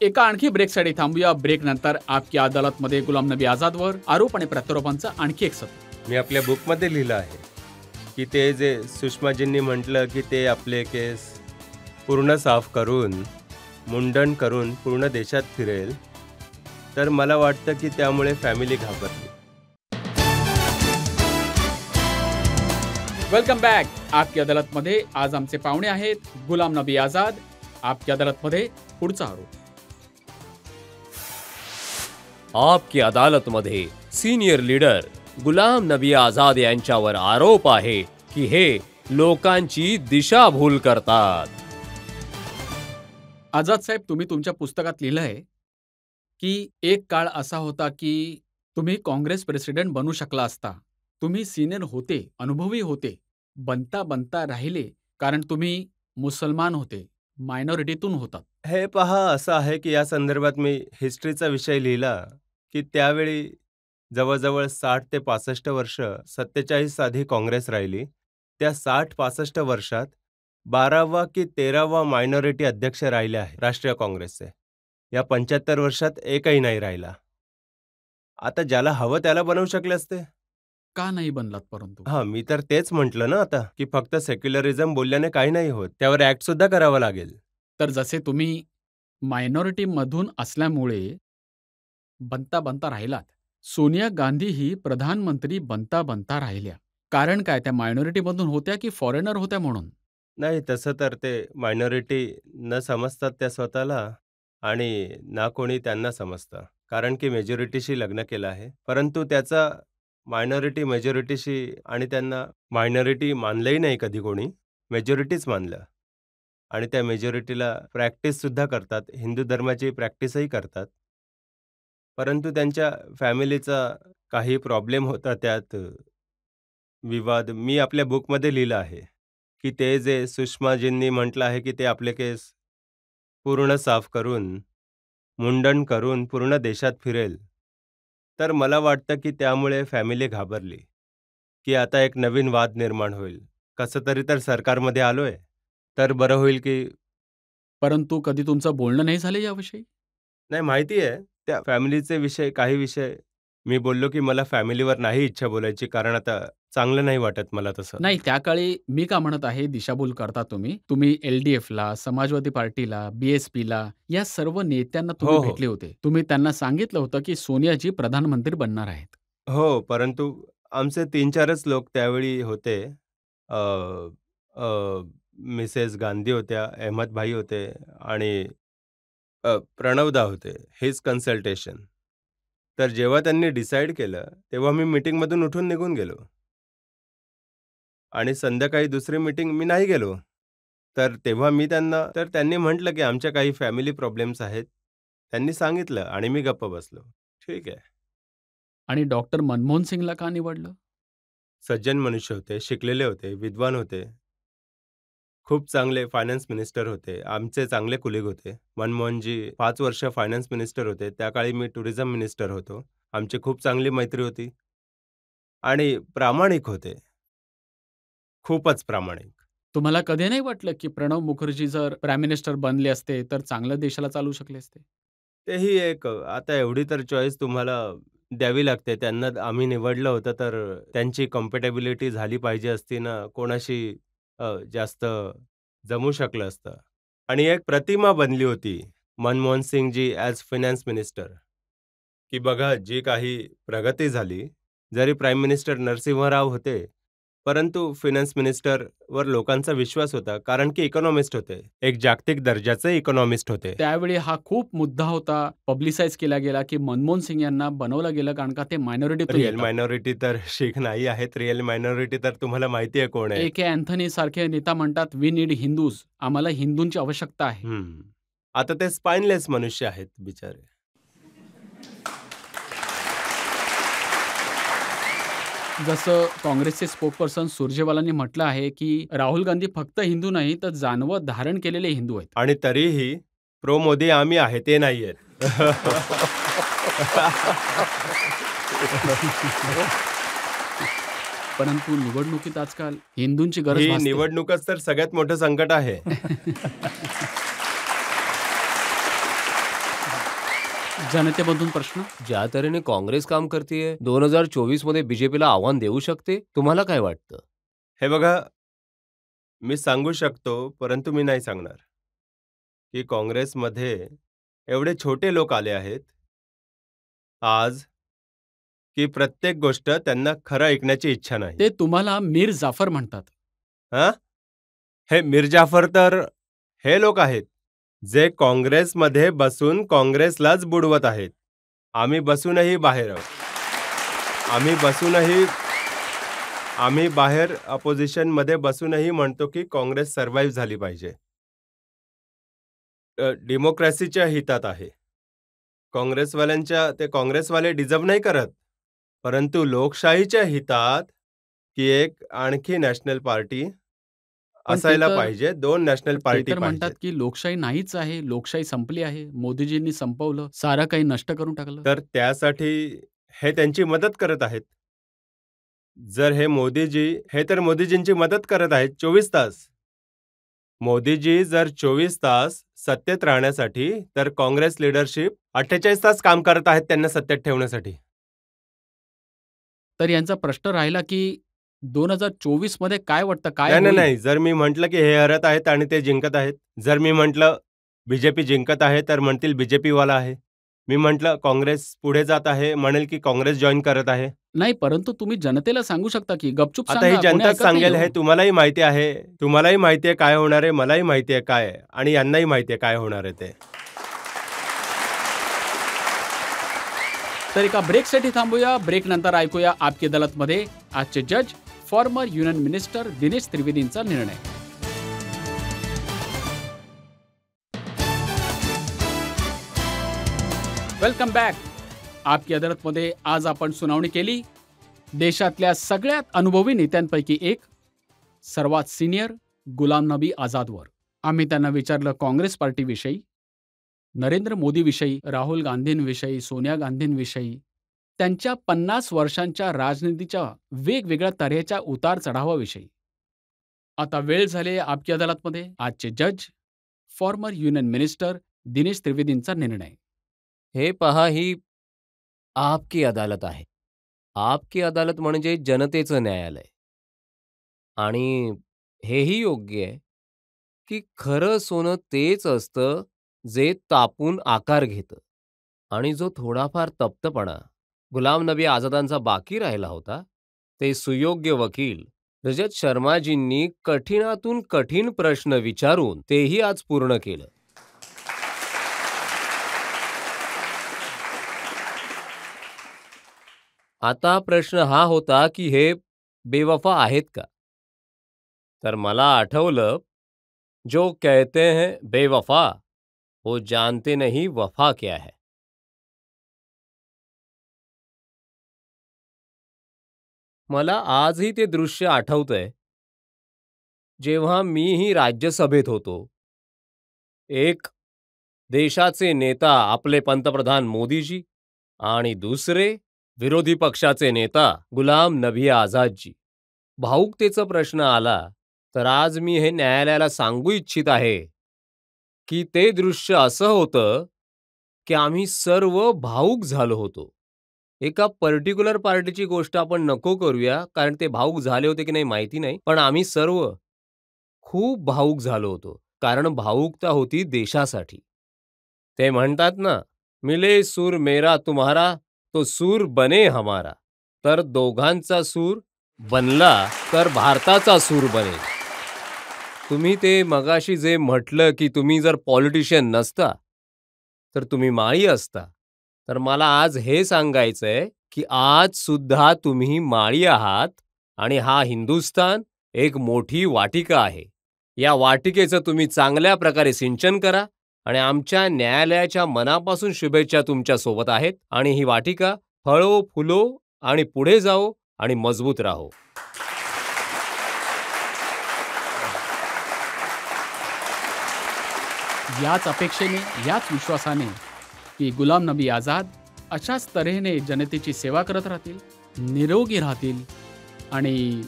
एका आणखी ब्रेकसाठी थांबूया. ब्रेकनंतर आपकी अदालतमध्ये गुलाम नबी आझादवर आरोप आणि प्रत्यारोपांचा आणखी एक सत्र. मी आपल्या बुकमध्ये लिहिलं आहे, की ते जे सुषमाजींनी म्हटलं, की ते आपले केस पूर्ण साफ करून, मुंडन करून पूर्ण देशात फिरेल, तर मला वाटतं की त्यामुळे फॅमिली घाबरली. Welcome back. आपकी अदालतमध्ये आज आमचे पाहुणे आहेत गुलाम नबी आझाद. आपकी अदालतमध्ये पुढचा आरोप. आपकी अदालतमध्ये सिनियर लीडर गुलाम नबी आझाद यांच्यावर आरोप आहे की हे लोकांची दिशाभूल करतात. आझाद साहेब, तुम्ही तुमच्या पुस्तकात लिहिलं आहे की एक काळ असा होता की तुम्ही काँग्रेस प्रेसिडेंट बनू शकला असता. तुम्ही सिनियर होते, अनुभवी होते, बनता बनता राहिले कारण तुम्ही मुसलमान होते, मायनॉरिटीतून होतात. हे पहा, असं आहे की या संदर्भात मी हिस्ट्रीचा विषय लिहिला, की त्यावेळी जवळजवळ 60 ते 65 वर्ष 47 आधी काँग्रेस राहिली. त्या 60-65 वर्षात 12वा की 13वा मायनॉरिटी अध्यक्ष राहिले आहे राष्ट्रीय काँग्रेसचे. या 75 वर्षात एकही नाही राहिला. आता ज्याला हवं त्याला बनवू शकले असते. का नाही बनलात परंतु? हां, मी तर तेच म्हटलं ना आता, की फक्त सेक्युलरिझम बोलल्याने काही नाही होत. त्यावर ॲक्ट सुद्धा करावा लागेल. तर जसे तुम्ही मायनॉरिटीमधून असल्यामुळे बनता बनता राहिलात, सोनिया गांधीही प्रधानमंत्री बनता बनता राहिल्या. कारण काय, त्या मायनॉरिटीमधून होत्या की फॉरेनर होत्या म्हणून? नाही, तसं तर ते मायनॉरिटी न समजतात त्या स्वतःला आणि ना कोणी त्यांना समजतं. कारण की मेजॉरिटीशी लग्न केलं आहे. परंतु त्याचा मायनॉरिटी मेजॉरिटीशी आणि त्यांना मायनॉरिटी मानलंही नाही कधी कोणी. मेजॉरिटीच मानलं आणि त्या मेजॉरिटीला प्रॅक्टिससुद्धा करतात. हिंदू धर्माची प्रॅक्टिसही करतात. परंतु त्यांच्या फॅमिलीचा काही प्रॉब्लेम होता त्यात विवाद. मी आपल्या बुकमध्ये लिहिलं आहे, की ते जे सुषमाजींनी म्हटलं आहे, की ते आपले केस पूर्ण साफ करून, मुंडन करून पूर्ण देशात फिरेल. तर मला वाटतं, की त्यामुळे फॅमिली घाबरली, की आता एक नवीन वाद निर्माण होईल. कसं तरी तर सरकारमध्ये आलोय, तर बरं होईल की परंतु कधी तुमचं बोलणं नाही झालं याविषयी? नाही, माहिती आहे त्या फॅमिलीचे विषय, काही विषय मी बोललो, की मला फॅमिलीवर नाही इच्छा बोलायची, कारण आता चांगलं नाही वाटत मला तसं. नाही, त्या काळी मी का म्हणत आहे दिशाभूल करता तुम्ही LDFला, समाजवादी पार्टीला, BSPला या सर्व नेत्यांना तुम्ही हो, हो. भेटले होते. तुम्ही त्यांना सांगितलं होतं की सोनियाजी प्रधानमंत्री बनणार आहेत. हो, परंतु आमचे 3-4च लोक त्यावेळी होते. अ, अ, मिसेस गांधी होत्या, अहमदभाई होते आणि प्रणवदा होते. His consultation. तर जेव्हा त्यांनी डिसाईड केलं, तेव्हा मी मीटिंगमधून उठून निघून गेलो. आणि संध्याकाळी दुसरी मीटिंग मी नाही गेलो. तर तेव्हा तर त्यांनी म्हटलं, की आमच्या काही फॅमिली प्रॉब्लेम्स आहेत. त्यांनी सांगितलं आणि मी गप्प बसलो. ठीक आहे. आणि डॉक्टर मनमोहन सिंगला का निवडलं? सज्जन मनुष्य होते, शिकलेले होते, विद्वान होते. खूप चांगले फायनान्स मिनिस्टर होते. आमचे चांगले कुलीग होते. मनमोहनजी 5 वर्ष फायनान्स मिनिस्टर होते. त्या काळी मी टुरिझम मिनिस्टर होतो. आमची खूप चांगली मैत्री होती आणि प्रामाणिक होते. खूपच प्रामाणिक. तुम्हाला कधी नाही वाटलं की प्रणव मुखर्जी जर प्राईम मिनिस्टर बनले असते, तर चांगलं देशाला चालवू शकले असते? तेही एक आता एवढी तर चॉईस तुम्हाला द्यावी लागते. त्यांना आम्ही निवडलं होतं, तर त्यांची कम्पॅटिबिलिटी झाली पाहिजे असती ना, कोणाशी जास्त जमू शकलं असतं. आणि एक प्रतिमा बनली होती Manmohan Singhji as finance minister, की बघा जी काही प्रगती झाली, जरी प्राईम मिनिस्टर नरसिंह राव होते, परंतु फायनान्स मिनिस्टरवर लोकांचा विश्वास होता, कारण की इकॉनॉमिस्ट होते. एक जागतिक दर्जाचे इकॉनॉमिस्ट होते. त्यावेळी हा खूप मुद्दा होता, पब्लिसाइज केला गेला की मनमोहन सिंग यांना बनवलं गेलं कारण का ते मायनॉरिटीतून रिअल येतात. मायनॉरिटी तर शीख नाही आहेत. रिअल मायनॉरिटी तर तुम्हाला माहिती आहे कोण आहे. A.K. अँथनी सारखे नेता म्हणतात, "वी नीड हिंदूज." आम्हाला हिंदूंची आवश्यकता आहे. हं. आता ते स्पाइनलेस मनुष्य आहेत बिचारे. जसं काँग्रेसचे स्पोकपर्सन सुरजेवालांनी म्हटलं आहे, की राहुल गांधी फक्त हिंदू नाही, तर जानवं धारण केलेले हिंदू आहेत. आणि तरीही प्रो मोदी आम्ही आहे ते नाही आहेत. परंतु निवडणुकीत आजकाल हिंदूंची गरज ही भासते. निवडणूकच तर सगळ्यात मोठं संकट आहे. जनतेमधून प्रश्न ज्या तऱ्हेने काँग्रेस काम करतेय 2024 मध्ये बीजेपीला आव्हान देऊ शकते. तुम्हाला काय वाटतं? हे बघा, मी सांगू शकतो, परंतु मी नाही सांगणार, की काँग्रेसमध्ये एवढे छोटे लोक आले आहेत आज, की प्रत्येक गोष्ट त्यांना खरं ऐकण्याची इच्छा नाही. ते तुम्हाला मीर जाफर म्हणतात. हां? हे मीर जाफर तर हे लोक आहेत, जे काँग्रेसमध्ये बसून काँग्रेसलाच बुडवत आहेत. आम्ही बसूनही बाहेर आहोत. आम्ही बाहेर अपोझिशनमध्ये बसूनही म्हणतो, की काँग्रेस सर्व्हाइव्ह झाली पाहिजे. डेमोक्रॅसीच्या हितात आहे. ते काँग्रेसवाले डिझर्व्ह नाही करत. परंतु लोकशाहीच्या हितात, की एक आणखी नॅशनल पार्टी पण ते असायला तर पाहिजे. 2 नॅशनल ते पार्टी तर म्हणतात, पाहिजेत. की लोकशाही नाहीच आहे. लोकशाही संपली आहे. मोदीजींनी संपवलं. सारं काही नष्ट करून टाकलं. तर त्यासाठी हे त्यांची मदत करत आहेत. हे तर मोदीजींची मदत करत आहेत 24 तास. मोदीजी जर 24 तास सत्तेत राहण्यासाठी, तर काँग्रेस लीडरशिप 48 तास काम करत आहेत त्यांना सत्तेत ठेवण्यासाठी. तर यांचा प्रश्न राहिला, की 2024 मध्ये काय वाटतं काय नाही, नाही, होईल? नाही. जर मी म्हटलं, की हे हरत आहेत आणि ते जिंकत आहेत. जर मी म्हटलं, बीजेपी जिंकत आहे, तर म्हणतील बीजेपीवाला आहे. मी म्हटलं, काँग्रेस पुढे जात आहे, म्हणेल, की काँग्रेस जॉइन करत आहे. नाही, परंतु तुम्ही जनतेला सांगू शकता, की गपचूप आता ही सांगा. कोणी जनताच ऐकत नाही सांगेल, हो. हे तुम्हालाही माहिती आहे. तुम्हालाही माहिती आहे काय होणार आहे, मलाही माहिती आहे काय आहे आणि यांनाही माहिती आहे काय होणार आहे ते. तर एका ब्रेकसाठी थांबूया. ब्रेक नंतर ऐकूया आपकी अदालतमध्ये आजचे जज फॉर्मर युनियन मिनिस्टर दिनेश त्रिवेदींचा निर्णय. Welcome back. आपकी अदालतमध्ये आज आपण सुनावणी केली देशातल्या सगळ्यात अनुभवी नेत्यांपैकी एक, सर्वात सिनियर गुलाम नबी आझादवर. आम्ही त्यांना विचारलं काँग्रेस पार्टीविषयी, नरेंद्र मोदीविषयी, राहुल गांधींविषयी, सोनिया गांधींविषयी, त्यांच्या 50 वर्षांच्या राजनीतीच्या वेगवेगळ्या तऱ्हेच्या उतार चढावाविषयी. आता वेळ झाली आहे आपकी अदालतमध्ये आजचे जज फॉर्मर युनियन मिनिस्टर दिनेश त्रिवेदींचा निर्णय. हे पहा, ही आपकी अदालत आहे. आपकी अदालत म्हणजे जनतेचं न्यायालय. आणि हेही योग्य आहे, की खरं सोनं तेच असतं, जे तापून आकार घेतं. आणि जो थोडाफार तप्तपणा गुलाम नबी आझादांचा बाकी राहिला होता, ते सुयोग्य वकील रजत शर्माजींनी कठीणातून कठीण प्रश्न विचारून तेही आज पूर्ण केलं. आता प्रश्न हा होता की हे बेवफा आहेत का? तर मला आठवलं, जो कहते हैं बेवफा, वो जानते नहीं वफा क्या है. मला आजही ते दृश्य आठवतंय, जेव्हा मीही राज्यसभेत होतो. एक देशाचे नेता आपले पंतप्रधान मोदीजी आणि दुसरे विरोधी पक्षाचे नेता गुलाम नबी आझादजी. भावुकतेचा प्रश्न आला तर आज मी हे न्यायालयाला सांगू इच्छित आहे की ते दृश्य असं होतं की आम्ही सर्व भावुक झालो होतो. एका पर्टिक्युलर पार्टीची गोष्ट आपण नको करूया, कारण ते भावुक झाले होते की नाही माहिती नाही, पण आम्ही सर्व खूप भावुक झालो होतो, कारण भावुकता होती देशासाठी. ते म्हणतात ना, मिले सूर मेरा तुम्हारा तो सूर बने हमारा. तर दोघांचा सूर बनला तर भारताचा सूर बनेल. तुम्ही ते मगाशी जे म्हटलं की तुम्ही जर पॉलिटिशियन नसता तर तुम्ही माळी असता, तर मला आज हे सांगायचंय की आज सुद्धा तुम्ही माळी आहात आणि हा हिंदुस्थान एक मोठी वाटिका आहे. या वाटिकेचं तुम्ही चांगल्या प्रकारे सिंचन करा आणि आमच्या न्यायालयाच्या मनापासून शुभेच्छा तुमच्या सोबत आहेत. आणि ही वाटिका फळो फुलो आणि पुढे जाओ आणि मजबूत राहो. याच अपेक्षेने, याच विश्वासाने की गुलाम नबी आझाद अशाच तऱ्हेने जनतेची सेवा करत राहतील, निरोगी राहतील आणि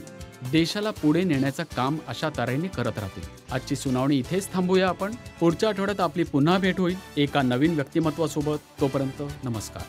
देशाला पुढे नेण्याचं काम अशा तऱ्हेने करत राहतील. आजची सुनावणी इथेच थांबूया आपण. पुढच्या आठवड्यात आपली पुन्हा भेट होईल एका नवीन व्यक्तिमत्वासोबत. तोपर्यंत नमस्कार.